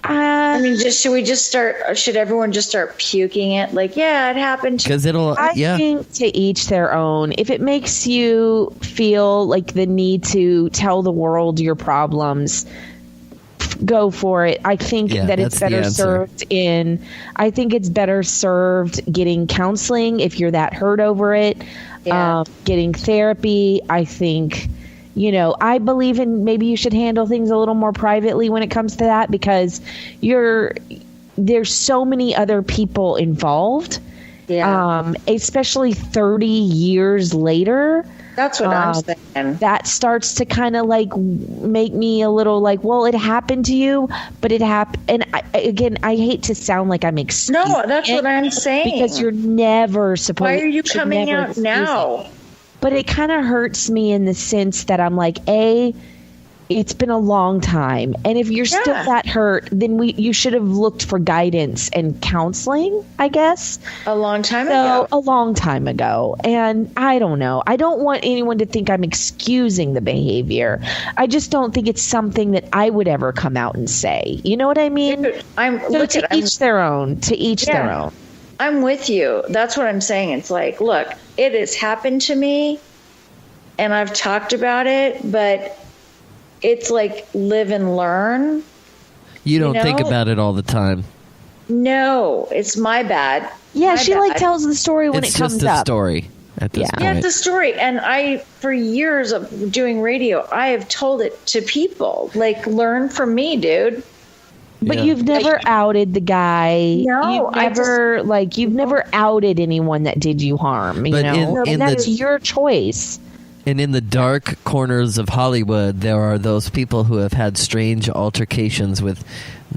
I mean, should everyone just start puking it? Like, yeah, it happened to because it'll. I Yeah. think to each their own. If it makes you feel like the need to tell the world your problems, go for it. I think Yeah, that it's that's the better answer. I think it's better served getting counseling if you're that hurt over it. Yeah. Getting therapy. I think, I believe in maybe you should handle things a little more privately when it comes to that, because there's so many other people involved. Yeah. Especially 30 years later. That's what I'm saying. That starts to kind of like make me a little like, well, it happened to you, but it happened. And I hate to sound like I'm excusing No, that's it, what I'm saying. because you're never supposed. Why are you should coming never out excuse now? it. But it kind of hurts me in the sense that I'm like, it's been a long time, and if you're still Yeah. that hurt, then you should have looked for guidance and counseling, I guess. A long time So ago. a long time ago. And I don't know. I don't want anyone to think I'm excusing the behavior. I just don't think it's something that I would ever come out and say. You know what I mean? So to each their own. To each their Yeah. own. I'm with you. That's what I'm saying. It's like, look, it has happened to me, and I've talked about it, but it's like live and learn. You don't think know? about it all the time. No, it's my bad. Yeah, My she like bad. tells the story when It's it comes just a up. story at this Yeah. Yeah, point. it's a story. And for years of doing radio, I have told it to people. Like, learn from me, dude. But Yeah. you've never outed the guy. No, you've never outed anyone that did you harm. You But know, in and the- that's your choice. And in the dark corners of Hollywood, there are those people who have had strange altercations with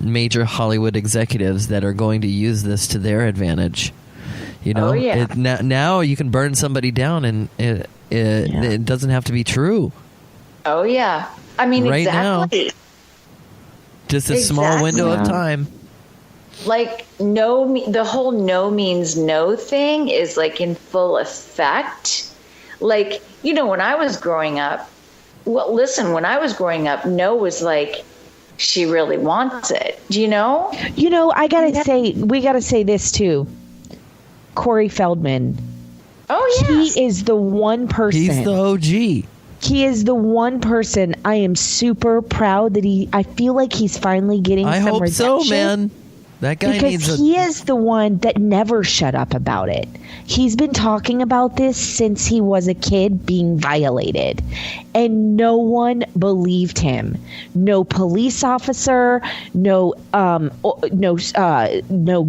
major Hollywood executives that are going to use this to their advantage. You know, Oh, yeah. Now you can burn somebody down, and it doesn't have to be true. Oh, yeah. I mean, Right now. exactly. Just a small window of Yeah. time. Like the whole no means no thing is like in full effect. Like, you know, when I was growing up, when I was growing up, no was like, she really wants it. Do you know? You know, we gotta say this too. Corey Feldman. Oh, yes. He is the one person. He's the OG. He is the one person I am super proud that I feel like he's finally getting I some hope so, redemption. man. That guy Because needs a. he is the one that never shut up about it. He's been talking about this since he was a kid being violated. And no one believed him. No police officer, no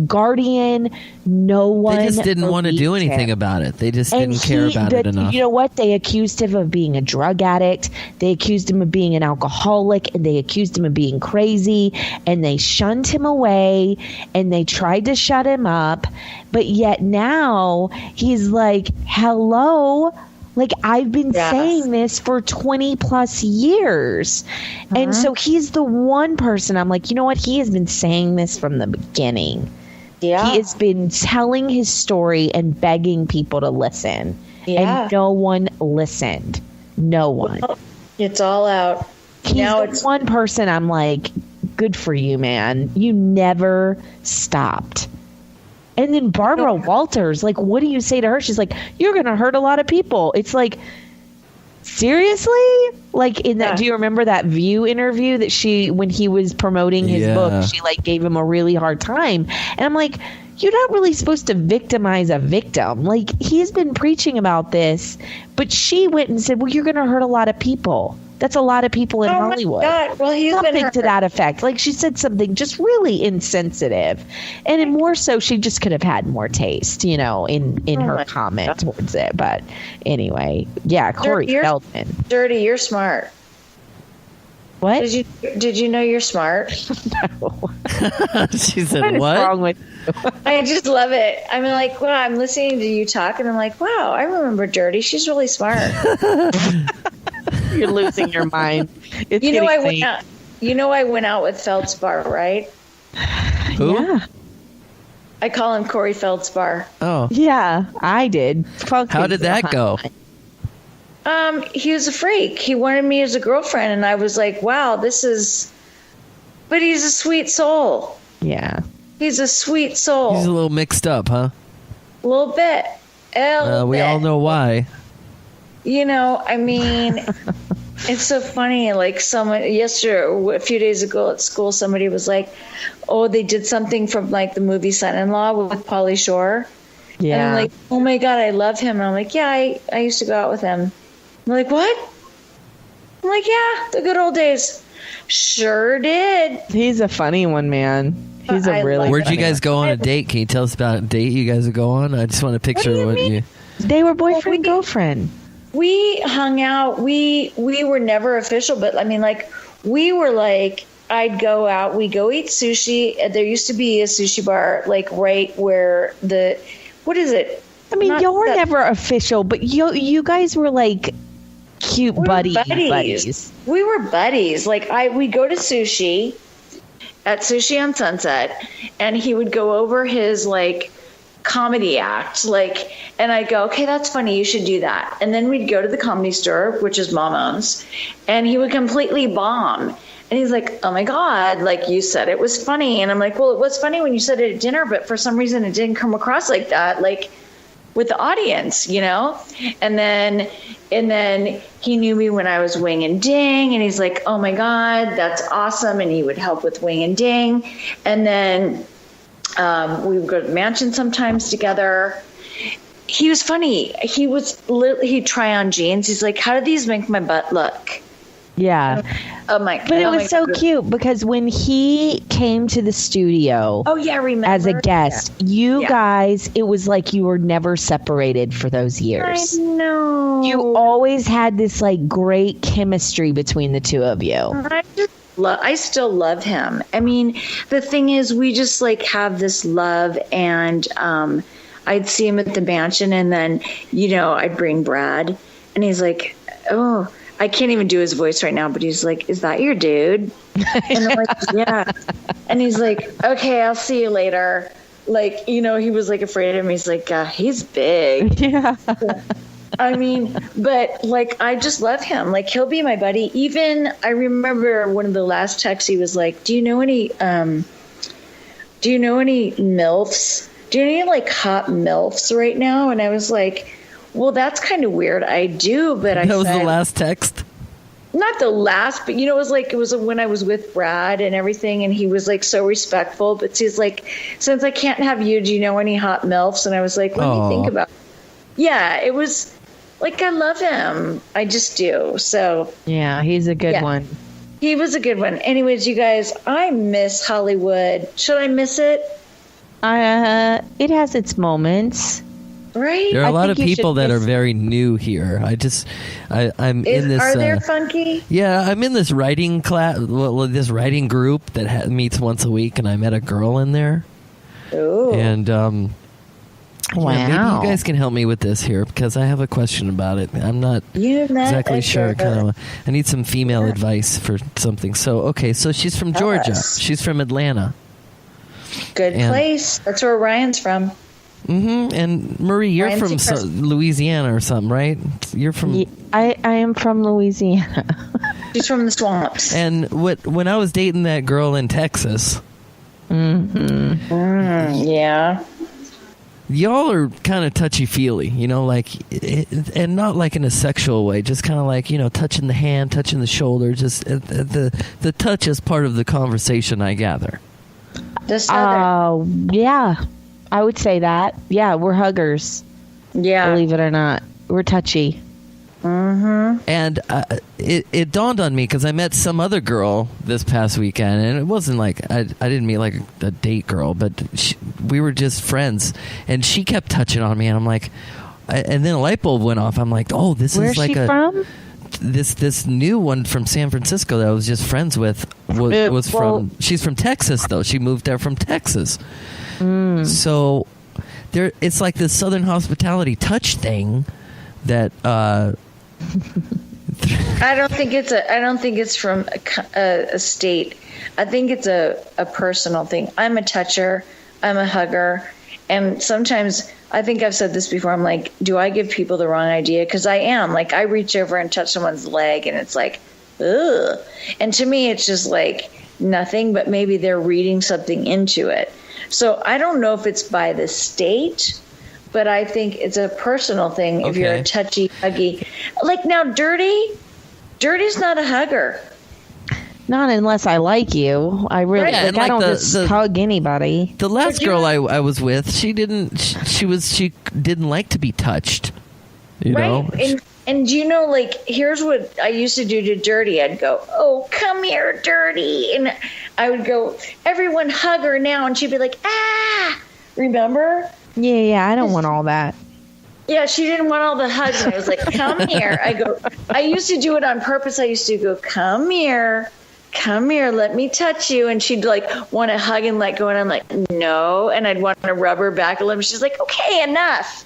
guardian, no one. They just didn't want to do believed anything him. about it. They just didn't care about it enough. You know what? They accused him of being a drug addict. They accused him of being an alcoholic, and they accused him of being crazy, and they shunned him away, and they tried to shut him up. But yet now he's like, hello. Like, I've been saying this for 20 plus years. And so he's the one person I'm like, you know what? He has been saying this from the beginning. Yeah. He has been telling his story and begging people to listen. Yeah. And no one listened. No one. It's all out. He's now the one person I'm like, good for you, man. You never stopped. And then Barbara Walters, like, what do you say to her? She's like, you're going to hurt a lot of people. It's like, seriously? Like, in that, do you remember that View interview that when he was promoting his book, she like gave him a really hard time. And I'm like, you're not really supposed to victimize a victim. Like, he's been preaching about this, but she went and said, well, you're going to hurt a lot of people. That's a lot of people in Hollywood. My God. Well, he's Something been to that effect. Like, she said something just really insensitive. And then more so, she just could have had more taste, you know, in her comment towards it. But anyway, yeah, Corey Feldman. Dirty, you're smart. What? Did you know you're smart? No. She said, What is what? wrong with I just love it. I mean, like, wow, I'm listening to you talk, and I'm like, wow, I remember Dirty. She's really smart. You're losing your mind. It's You know, I getting went late. out. You know, I went out with Feldspar, right? Who? Yeah. I call him Corey Feldspar. Oh. Yeah, I did. Fuck How him. did that go? He was a freak. He wanted me as a girlfriend, and I was like, wow, but he's a sweet soul. Yeah. He's a sweet soul. He's a little mixed up, huh? A little bit. We all know why. You know, I mean, it's so funny. Like yesterday, a few days ago at school, somebody was like, oh, they did something from like the movie Son-in-Law with Pauly Shore. Yeah. And I'm like, oh my God, I love him. And I'm like, yeah, I used to go out with him. I'm like, what? I'm like, yeah, the good old days. Sure did. He's a funny one, man. He's I a really like Where'd you funny guys one. go on a date? Can you tell us about a date you guys would go on? I just want to picture do you what mean? you. They were boyfriend and girlfriend. We hung out. We were never official, but I mean, like, we were like, I'd go out, we go eat sushi. There used to be a sushi bar, like right where what is it? I mean, Not y'all were that- never official, but you guys were like cute We were buddies. We were buddies. Like we go to sushi at Sushi on Sunset, and he would go over his like comedy act, like, and I'd go, okay, that's funny, you should do that. And then we'd go to the Comedy Store, which is Mom owns, and he would completely bomb. And he's like, oh my God, like you said it was funny. And I'm like, well, it was funny when you said it at dinner, but for some reason it didn't come across like that, like with the audience, you know? And then he knew me when I was Wing and Ding, and he's like, oh my God, that's awesome. And he would help with Wing and Ding. And then we would go to the mansion sometimes together. He was funny. He'd try on jeans. He's like, how do these make my butt look? Yeah. Oh my! But it was so cute because when he came to the studio Oh yeah, I remember as a guest, you Yeah. guys, it was like you were never separated for those I years. know. You always had this like great chemistry between the two of you. I still love him. I mean, the thing is, we just like have this love, and I'd see him at the mansion, and then I'd bring Brad, and he's like, oh. I can't even do his voice right now, but he's like, "Is that your dude?" And I'm like, "Yeah." And he's like, "Okay, I'll see you later." Like, he was like afraid of him. He's like, he's big. Yeah. I mean, but like, I just love him. Like, he'll be my buddy. Even I remember one of the last texts, he was like, do you know any MILFs? Do you know any like hot MILFs right now? And I was like, well, that's kind of weird. I do, but That was the last text? Not the last, but it was when I was with Brad and everything, and he was like so respectful. But he's like, since I can't have you, do you know any hot MILFs? And I was like, let me think about it. Yeah, it was like, I love him. I just do. So Yeah, he's a good one. he was a good one. Anyways, you guys, I miss Hollywood. Should I miss it? It has its moments. Right? There are a lot of think you people should that are miss- very new here. I'm in this. Are there funky? Yeah, I'm in this writing class, this writing group that meets once a week, and I met a girl in there. Ooh. And Wow. maybe you guys can help me with this here because I have a question about it. I'm not You met exactly a sure. girl. I need some female advice for something. So, okay, so she's from Georgia. us. She's from Atlanta. Good And- place. That's where Ryan's from. And Marie, you're Ryan from Seacrest. Louisiana or something, right? You're from. I am from Louisiana. She's from the swamps. And when I was dating that girl in Texas, Yeah. y'all are kind of touchy-feely, like, and not like in a sexual way, just kind of like, touching the hand, touching the shoulder, just the touch is part of the conversation, I gather. The southern. Yeah, I would say that. Yeah, we're huggers. Yeah. Believe it or not, we're touchy. And it dawned on me because I met some other girl this past weekend, and it wasn't like I didn't meet like a date girl, but we were just friends, and she kept touching on me, and I'm like, and then a light bulb went off. I'm like, oh, this Where's is like she from? this new one from San Francisco that I was just friends with was from. She's from Texas though. She moved there from Texas. So there, it's like this Southern hospitality touch thing that. I don't think it's from a state. I think it's a personal thing. I'm a toucher. I'm a hugger. And sometimes, I think I've said this before, I'm like, do I give people the wrong idea? Because I am. Like, I reach over and touch someone's leg, and it's like, ugh. And to me, it's just like nothing, but maybe they're reading something into it. So I don't know if it's by the state, but I think it's a personal thing if you're a touchy, huggy. Like, now, Dirty's not a hugger. Not unless I like you. I really Right. like. And I like don't the- just the- hug anybody. The last But you girl know- I was with, she didn't like to be touched. You know? Right. And you know, like, here's what I used to do to Dirty. I'd go, oh, come here, Dirty. And I would go, everyone hug her now. And she'd be like, ah, remember? Yeah. I don't want all that. Yeah, she didn't want all the hugs. And I was like, come here. I used to do it on purpose. I used to go, come here, let me touch you. And she'd like want to hug and let go. And I'm like, no. And I'd want to rub her back a little. She's like, okay, enough.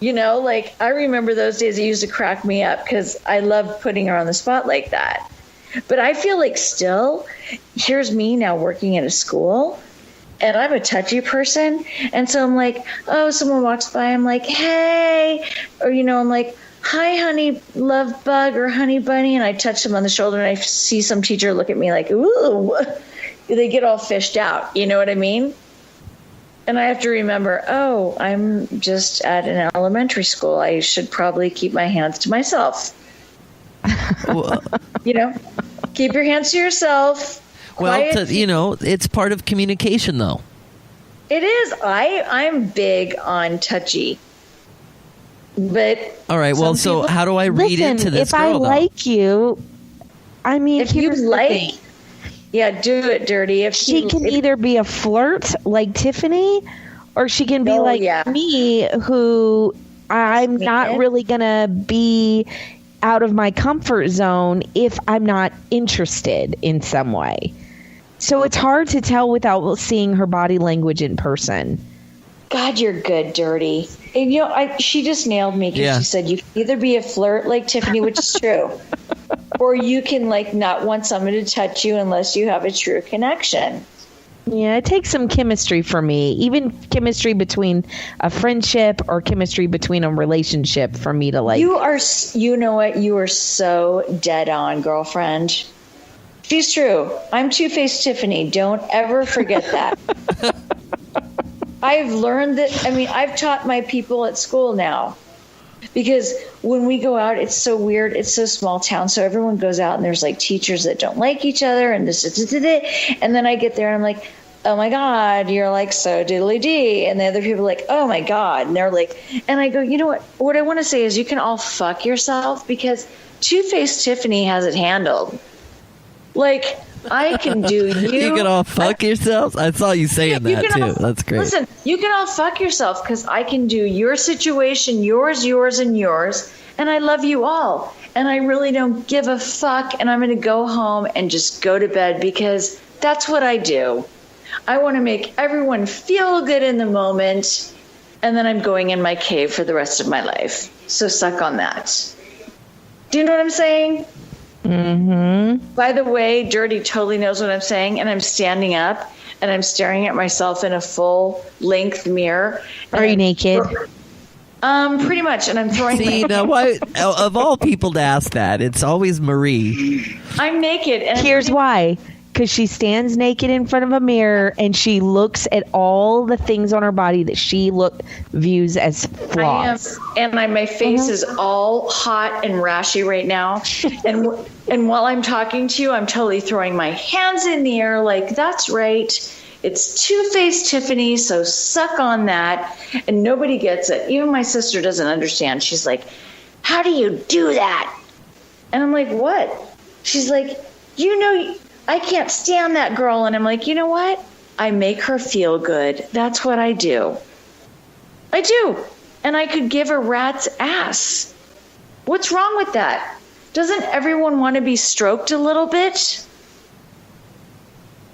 Like, I remember those days. It used to crack me up because I loved putting her on the spot like that. But I feel like still, here's me now working at a school, and I'm a touchy person. And so I'm like, oh, someone walks by, I'm like, hey, or, I'm like, hi, honey, love bug, or honey bunny. And I touch them on the shoulder, and I see some teacher look at me like, ooh, they get all fished out. You know what I mean? And I have to remember, oh, I'm just at an elementary school. I should probably keep my hands to myself. Well, Keep your hands to yourself. Quiet. it's part of communication, though. It is. I'm big on touchy. But All right. Well, some so people- how do I read Listen, into this if I girl? though? like you, I mean, if you here's the thing. like, yeah, do it, Dirty. If She can either be a flirt like Tiffany, or she can be Oh, like yeah. me, who I'm not really gonna be out of my comfort zone if I'm not interested in some way. So it's hard to tell without seeing her body language in person. God, you're good, Dirty. And, she just nailed me because she said you can either be a flirt like Tiffany, which is true, or you can like not want someone to touch you unless you have a true connection. Yeah, it takes some chemistry for me. Even chemistry between a friendship or chemistry between a relationship for me to like. You are so dead on, girlfriend. She's true. I'm Two-Faced Tiffany. Don't ever forget that. I've learned that. I mean, I've taught my people at school now. Because when we go out, it's so weird. It's so small town. So everyone goes out and there's like teachers that don't like each other and this. And then I get there and I'm like, oh my God, you're like so diddly dee. And the other people are like, oh my God. And they're like, and I go, you know what? What I want to say is you can all fuck yourself because Two-Faced Tiffany has it handled. Like, I can do you. You can all fuck yourselves? I saw you saying that too. That's great. Listen, you can all fuck yourself because I can do your situation, yours, and yours. And I love you all. And I really don't give a fuck. And I'm going to go home and just go to bed because that's what I do. I want to make everyone feel good in the moment. And then I'm going in my cave for the rest of my life. So suck on that. Do you know what I'm saying? Mm-hmm. By the way, Dirty totally knows what I'm saying, and I'm standing up and I'm staring at myself in a full-length mirror. Are you naked? Pretty much, and I'm throwing. See, now why? Of all people to ask that, it's always Marie. I'm naked. And Here's why. Because she stands naked in front of a mirror and she looks at all the things on her body that she views as flaws. My face is all hot and rashy right now. And while I'm talking to you, I'm totally throwing my hands in the air like, that's right. It's Two-Faced Tiffany, so suck on that. And nobody gets it. Even my sister doesn't understand. She's like, how do you do that? And I'm like, what? She's like, I can't stand that girl. And I'm like, you know what? I make her feel good. That's what I do. I do. And I could give a rat's ass. What's wrong with that? Doesn't everyone want to be stroked a little bit?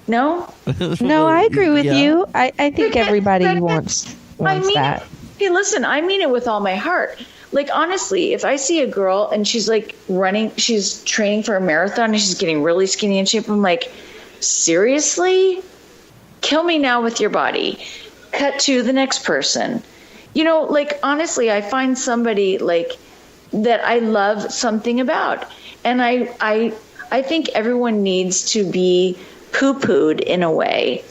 No? No, I agree with you. I think everybody wants that. Hey, listen, I mean it with all my heart. Like, honestly, if I see a girl and she's like she's training for a marathon and she's getting really skinny in shape, I'm like, seriously? Kill me now with your body. Cut to the next person. Like, honestly, I find somebody like that I love something about. And I think everyone needs to be poo-pooed in a way.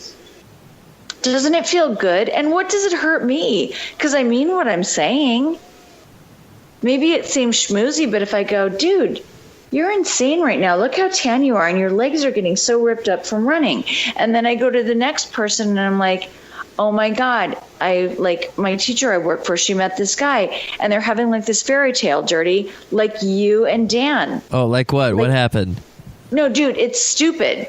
Doesn't it feel good? And what does it hurt me? Because I mean what I'm saying. Maybe it seems schmoozy, but if I go, dude, you're insane right now. Look how tan you are, and your legs are getting so ripped up from running. And then I go to the next person, and I'm like, oh my God, my teacher I work for, she met this guy, and they're having like this fairy tale, Dirty, like you and Dan. Oh, like what? What happened? No, dude, it's stupid.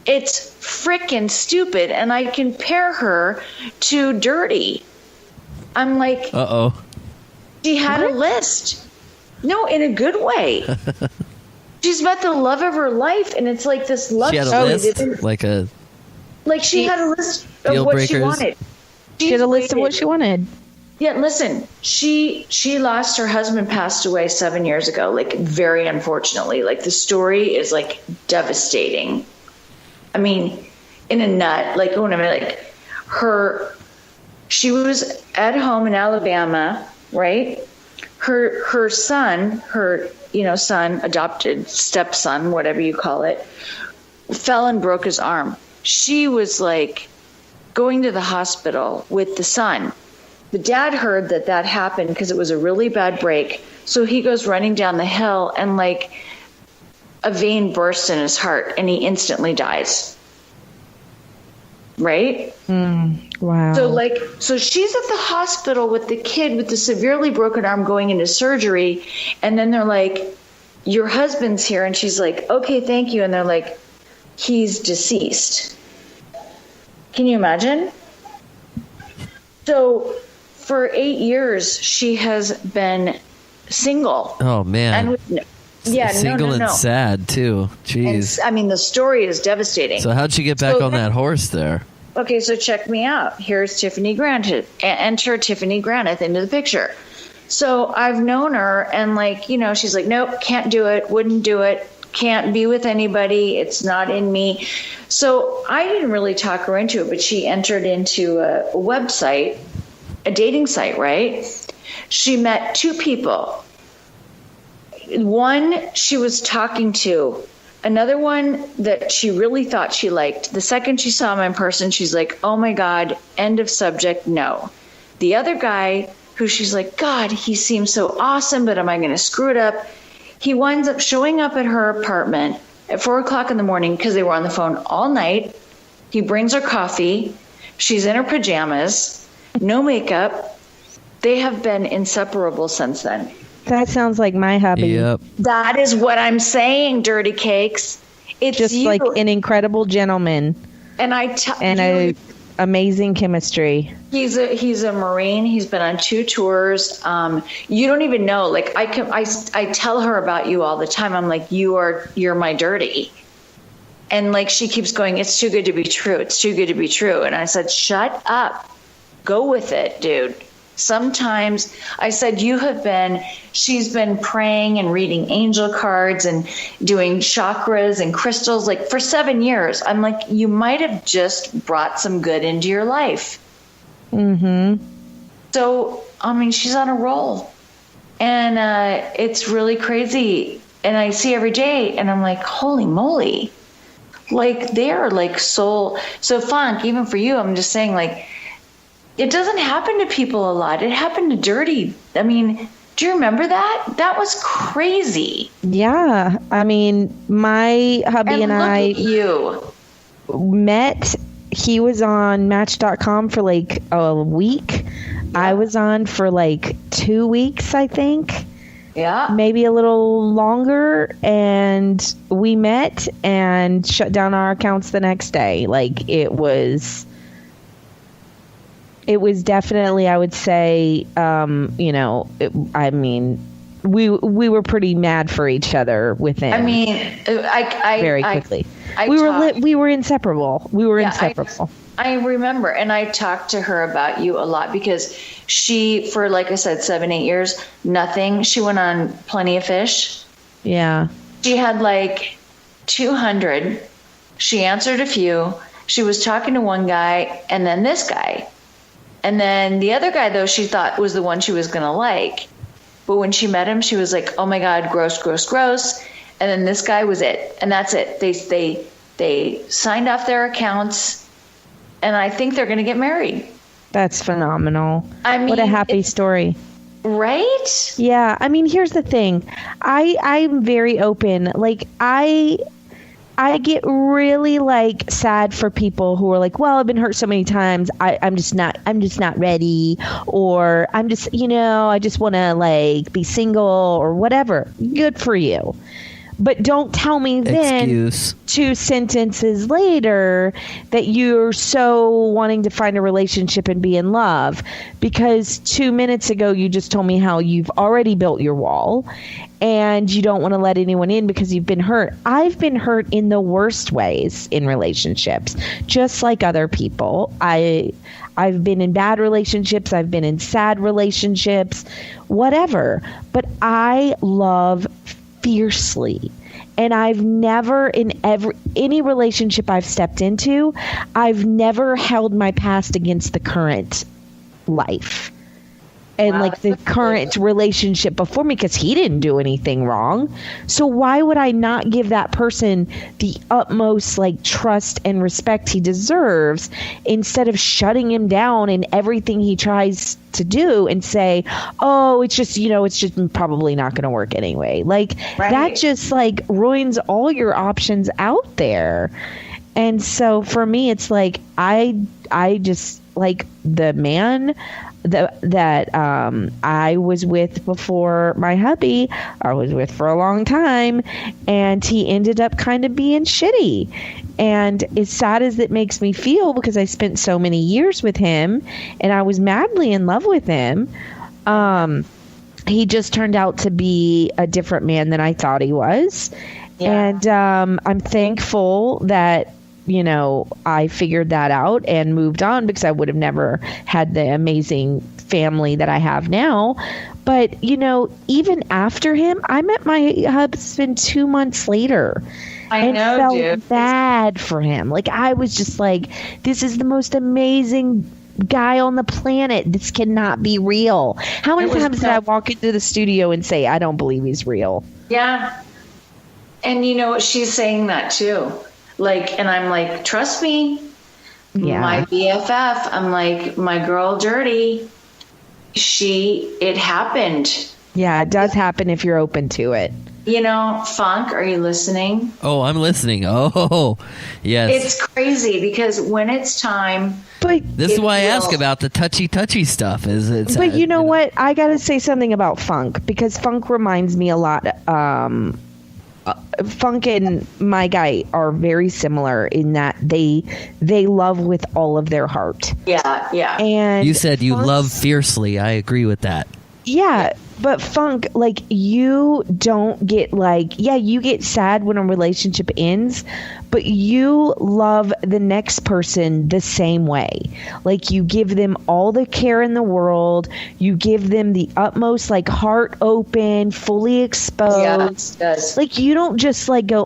It's frickin' stupid, and I compare her to Dirty. I'm like, uh-oh. She had a list. No, in a good way. She's met the love of her life, and it's like this love. She had a list? Like she had a list of what she wanted. She had a list of what she wanted. Yeah, listen, she lost her husband, passed away 7 years ago, like very unfortunately. Like the story is like devastating. I mean, in a nut, like when I mean like she was at home in Alabama. Right? Her son, son, adopted stepson, whatever you call it, fell and broke his arm. She was like going to the hospital with the son. The dad heard that happened because it was a really bad break. So he goes running down the hill and like a vein bursts in his heart and he instantly dies. Right? Wow. So she's at the hospital with the kid with the severely broken arm going into surgery. And then they're like, your husband's here. And she's like, okay, thank you. And they're like, he's deceased. Can you imagine? So for 8 years, she has been single. Oh, man. And single and sad, too. Jeez. And, I mean, the story is devastating. So how'd she get back on that horse there? okay, so check me out. Here's Tiffany Granith. Enter Tiffany Granith into the picture. So I've known her, and like, you know, she's like, nope, can't do it, wouldn't do it, can't be with anybody, it's not in me. So I didn't really talk her into it, but she entered into a website, a dating site, right? She met two people. One she was talking to, another one that she really thought she liked. The second she saw him in person, she's like, oh my God, end of subject, no. The other guy, who she's like, God, he seems so awesome, but am I going to screw it up? He winds up showing up at her apartment at 4:00 in the morning because they were on the phone all night. He brings her coffee. She's in her pajamas, no makeup. They have been inseparable since then. That sounds like my hubby. Yep. That is what I'm saying, Dirty Cakes. It's Just you. like an incredible gentleman and a amazing chemistry. He's a Marine. He's been on 2 tours. You don't even know. Like I tell her about you all the time. I'm like, you're my dirty. And like, she keeps going, it's too good to be true. It's too good to be true. And I said, shut up. Go with it, dude. Sometimes I said, she's been praying and reading angel cards and doing chakras and crystals like for 7 years. I'm like, you might have just brought some good into your life. Mm-hmm. So, I mean, she's on a roll, and it's really crazy. And I see every day, and I'm like, holy moly. Like, they're like so Funk, even for you, I'm just saying, like, it doesn't happen to people a lot. It happened to Dirty. I mean, do you remember that? That was crazy. Yeah. I mean, my hubby and I met. He was on Match.com for like a week. Yeah. I was on for like 2 weeks, I think. Yeah. Maybe a little longer. And we met and shut down our accounts the next day. Like, it was definitely, I would say, you know, we were pretty mad for each other within. I mean, very quickly. We were inseparable. We were inseparable. I remember, and I talked to her about you a lot because she, for like I said, 7-8 years, nothing. She went on Plenty of Fish. Yeah. She had like 200. She answered a few. She was talking to one guy, and then this guy. And then the other guy, though, she thought was the one she was going to like. But when she met him, she was like, oh, my God, gross, gross, gross. And then this guy was it. And that's it. They signed off their accounts. And I think they're going to get married. That's phenomenal. I mean, what a happy story. Right? Yeah. I mean, here's the thing. I'm very open. Like, I get really like sad for people who are like, well, I've been hurt so many times. I'm just not ready. Or I'm just, you know, I just want to like be single or whatever. Good for you. But don't tell me then 2 sentences later that you're so wanting to find a relationship and be in love, because 2 minutes ago you just told me how you've already built your wall and you don't want to let anyone in because you've been hurt. I've been hurt in the worst ways in relationships, just like other people. I've been in bad relationships. I've been in sad relationships, whatever. But I love fiercely. And I've never, in any relationship I've stepped into, I've never held my past against the current life. And wow, like the current relationship before me, because he didn't do anything wrong. So why would I not give that person the utmost like trust and respect he deserves, instead of shutting him down in everything he tries to do and say, oh, it's just, you know, it's just probably not going to work anyway. Like that just like ruins all your options out there. And so for me, it's like, I just like the man that I was with before my hubby, I was with for a long time, and he ended up kind of being shitty. And as sad as it makes me feel, because I spent so many years with him and I was madly in love with him, he just turned out to be a different man than I thought he was. Yeah. And I'm thankful that I figured that out and moved on because I would have never had the amazing family that I have now. But, even after him, I met my husband 2 months later. I know, felt dude. bad for him. Like, I was just like, this is the most amazing guy on the planet. This cannot be real. How many times did I walk into the studio and say, I don't believe he's real? Yeah. And she's saying that too. Like, and I'm like, trust me, Yeah. my BFF, I'm like, my girl Dirty, it happened. Yeah, it does happen if you're open to it. Funk, are you listening? Oh, I'm listening. Oh, yes. It's crazy because when it's time, But This is It why I ask will. about the touchy stuff. But you know what? I got to say something about funk because funk reminds me a lot. Funk and my guy are very similar in that they love with all of their heart. yeah. And You said you Funk's- love fiercely. I agree with that. Yeah, but funk, like, you don't get you get sad when a relationship ends, but you love the next person the same way. Like, you give them all the care in the world. You give them the utmost, heart open, fully exposed. Yes. Like, you don't just go,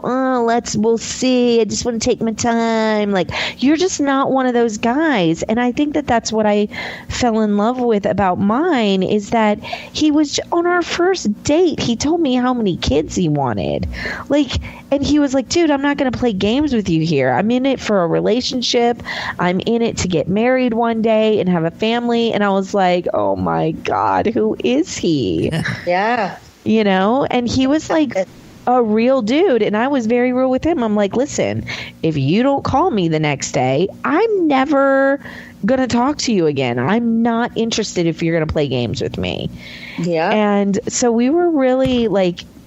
we'll see. I just want to take my time. Like, you're just not one of those guys. And I think that that's what I fell in love with about mine is that he was on our first date. He told me how many kids he wanted. And he was like, dude, I'm not going to play games with you here. I'm in it for a relationship. I'm in it to get married one day and have a family. And I was like, oh my God, who is he? Yeah. And he was like a real dude. And I was very real with him. I'm like, listen, if you don't call me the next day, I'm never going to talk to you again. I'm not interested if you're going to play games with me. Yeah. And so we were really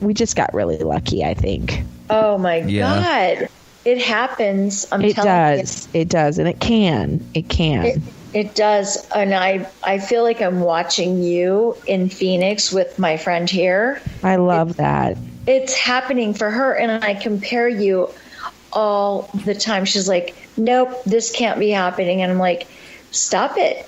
we just got really lucky, I think. Oh my Yeah. God. It happens. I'm It telling does. It does. And it can. you. It does. And I feel like I'm watching you in Phoenix with my friend here. I love that. It's happening for her. And I compare you all the time. She's like, nope, this can't be happening. And I'm like, stop it.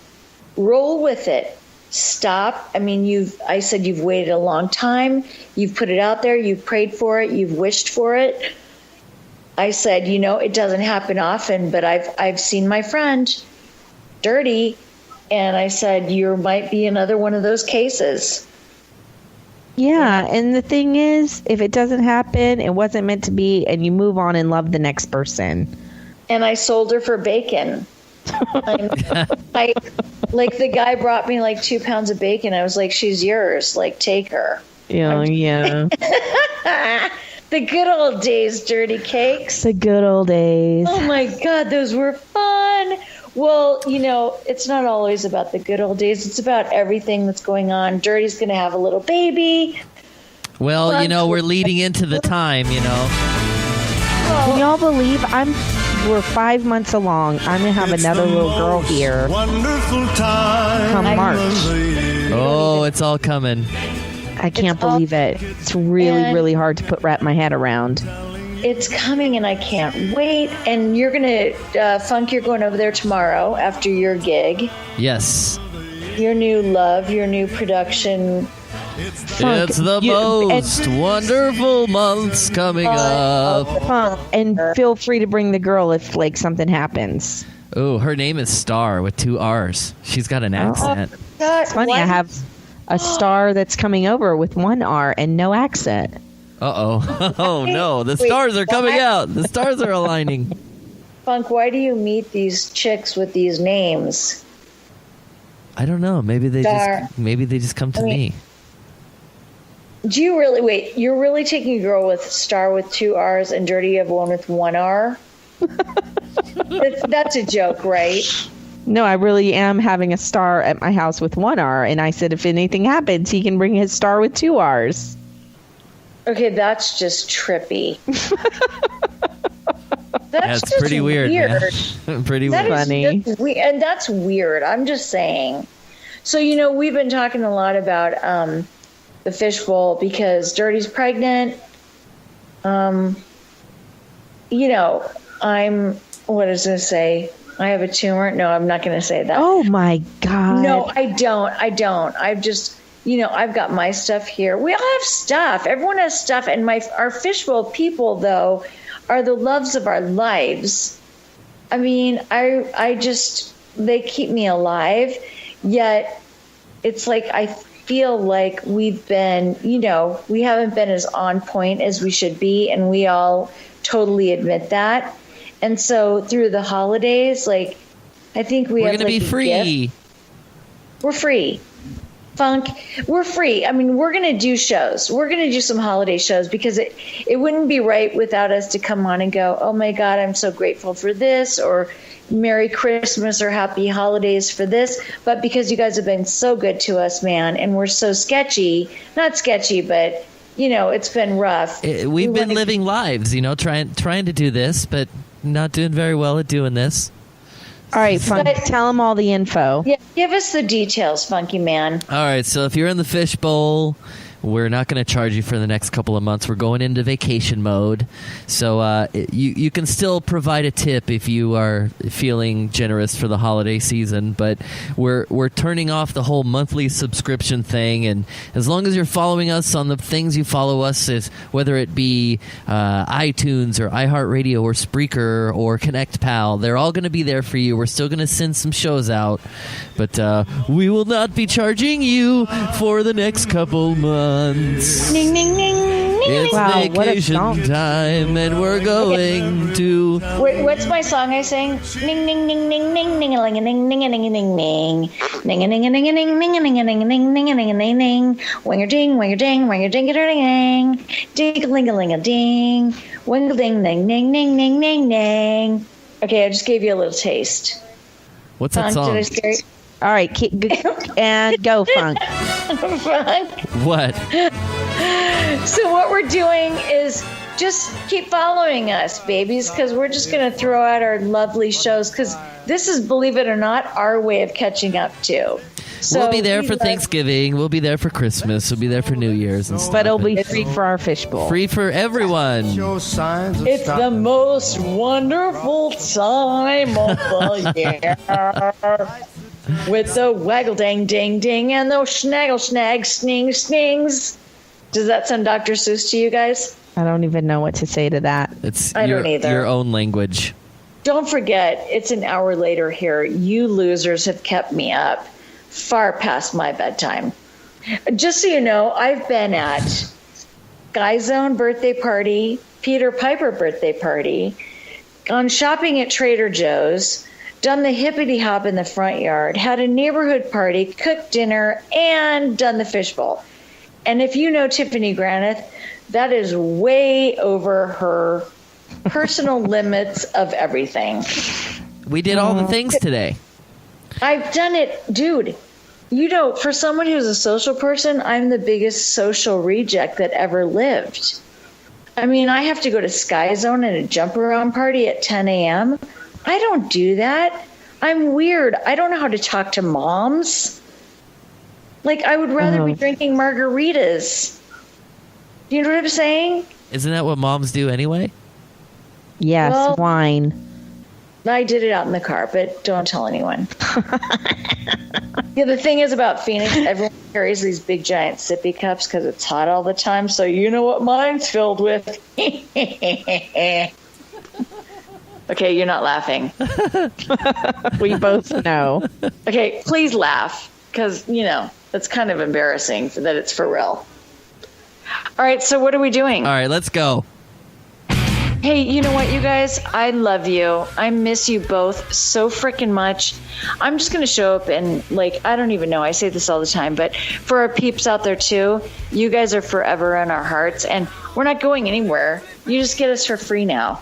Roll with it. Stop. I mean, I said you've waited a long time. You've put it out there. You've prayed for it. You've wished for it. I said, it doesn't happen often, but I've seen my friend Dirty, and I said, you might be another one of those cases. Yeah. And the thing is, if it doesn't happen, it wasn't meant to be, and you move on and love the next person. And I sold her for bacon. The guy brought me 2 pounds of bacon. I was like, she's yours. Take her. Yeah. The good old days, Dirty Cakes. The good old days. Oh my God, those were fun. Well, it's not always about the good old days. It's about everything that's going on. Dirty's going to have a little baby. Well, we're leading into the time, Can y'all believe we're 5 months along. I'm going to have another little girl here Wonderful time. come March. Oh, it's all coming. I can't It's all- believe it. It's really, And- really hard to wrap my head around. It's coming, and I can't wait. And you're going to, Funk, you're going over there tomorrow after your gig. Yes. Your new love, your new production. Funk, It's the you- most wonderful months coming up. And feel free to bring the girl if something happens. Oh, her name is Star with 2 R's. She's got an accent. God, It's funny. I have a star that's coming over with 1 R and no accent. Uh-oh. Oh, no. The Wait, stars are coming what? out. The stars are aligning. Funk, why do you meet these chicks with these names? I don't know. Maybe they Star. just come to me. Do you really wait? You're really taking a girl with Star with 2 R's and Dirty you have one with 1 R? That's a joke, right? No, I really am having a star at my house with 1 R. And I said if anything happens, he can bring his star with 2 R's. Okay, that's just trippy. That's just pretty weird, man. Pretty That weird. is Funny. just and that's weird. I'm just saying. So, we've been talking a lot about the fishbowl because Dirty's pregnant. I'm what is it say? I have a tumor. No, I'm not going to say that. Oh my God. No, I don't. I've just, I've got my stuff here. We all have stuff. Everyone has stuff. And our fishbowl people, though, are the loves of our lives. I mean, they keep me alive. Yet it's like I feel like we've been, we haven't been as on point as we should be. And we all totally admit that. And so through the holidays, I think we're going to be free. We're free. Funk, we're free. I mean, we're going to do shows. We're going to do some holiday shows because it wouldn't be right without us to come on and go, oh my God, I'm so grateful for this, or Merry Christmas or Happy Holidays for this. But because you guys have been so good to us, man, and we're so sketchy, not sketchy, but it's been rough. We've been living lives, trying to do this, but not doing very well at doing this. All right, Funk, tell them all the info. Yeah, give us the details, Funky Man. All right, so if you're in the fishbowl, we're not going to charge you for the next couple of months. We're going into vacation mode. So you can still provide a tip if you are feeling generous for the holiday season, but we're turning off the whole monthly subscription thing. And as long as you're following us on the things you follow us, whether it be iTunes or iHeartRadio or Spreaker or ConnectPal, they're all going to be there for you. We're still going to send some shows out, but we will not be charging you for the next couple months. Ning, ning, ning, ning. It's Wow, what a vacation song. time, and we're going to. Wait, what's my song I sing? Ning, ning, ning, ning, ning, ning, a ling, a ning, ning, a ning, a ning, ning, ning, a ning, a ning, a ning, ning, a ning, a ning, a ning, ning, a ning, a ning, ning, winger ding, winger ding, winger ding, a ding, ding, a ling, a ling, a ding, wingle ding, ning, ning, ning, ning, ning, ning. Okay, I just gave you a little taste. What's that Did I song? scare you? All right, and go, Funk. What? So what we're doing is just keep following us, babies, because we're just going to throw out our lovely shows, because this is, believe it or not, our way of catching up too. So We'll be there for Thanksgiving. We'll be there for Christmas. We'll be there for New Year's and stuff. But it'll be free for our fishbowl. free for everyone. Show signs of It's the stopping. most wonderful time of the year. With the waggle dang ding ding and the snaggle snag sning stings. Does that sound Dr. Seuss to you guys? I don't even know what to say to that. It's I don't either. your own language. Don't forget, it's an hour later here. You losers have kept me up far past my bedtime. Just so you know, I've been at Sky Zone birthday party, Peter Piper birthday party, gone shopping at Trader Joe's, done the hippity hop in the front yard, had a neighborhood party, cooked dinner, and done the fishbowl. And if you know Tiffany Granith, that is way over her personal limits of everything. We did all the things today. I've done it, dude. For someone who's a social person, I'm the biggest social reject that ever lived. I mean, I have to go to Sky Zone and a jump around party at 10 a.m. I don't do that. I'm weird. I don't know how to talk to moms. I would rather be drinking margaritas. You know what I'm saying? Isn't that what moms do anyway? Yes, Well- wine. I did it out in the car, but don't tell anyone. Yeah, the thing is about Phoenix, everyone carries these big giant sippy cups because it's hot all the time. So you know what mine's filled with. Okay, you're not laughing. We both know. Okay, please laugh because, it's kind of embarrassing that it's for real. All right, so what are we doing? All right, let's go. Hey, you know what, you guys? I love you. I miss you both so freaking much. I'm just going to show up and, I don't even know. I say this all the time, but for our peeps out there, too, you guys are forever in our hearts, and we're not going anywhere. You just get us for free now.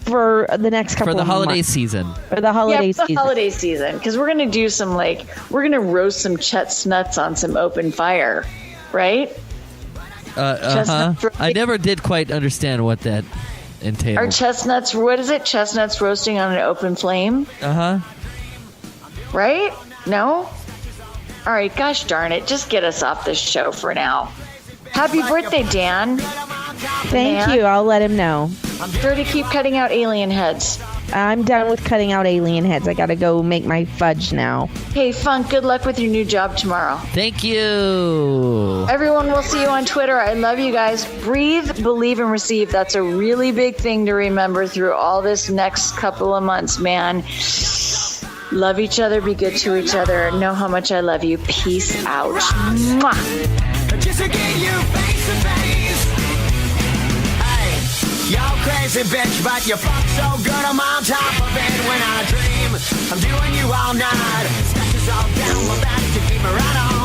For the next couple For the of holiday months. season. For the holiday Yeah, for the season. holiday season, because we're going to do some, we're going to roast some chestnuts on some open fire, right? Chestnuts roasting. I never did quite understand what that entails. Our chestnuts, what is it? Chestnuts roasting on an open flame? Right? No? All right, gosh darn it. Just get us off this show for now. Happy birthday, Dan. Thank Man. you. I'll let him know. Dirty, keep cutting out alien heads. I'm done with cutting out alien heads. I gotta go make my fudge now. Hey, Funk, good luck with your new job tomorrow. Thank you. Everyone, will see you on Twitter. I love you guys. Breathe, believe, and receive. That's a really big thing to remember through all this next couple of months, man. Love each other. Be good to each other. Know how much I love you. Peace out. Mwah. Just to get you face to face. Hey, you're crazy bitch, but you fuck so good I'm on top of it when I dream. I'm doing you all night. Scratches all down my back to keep me right on.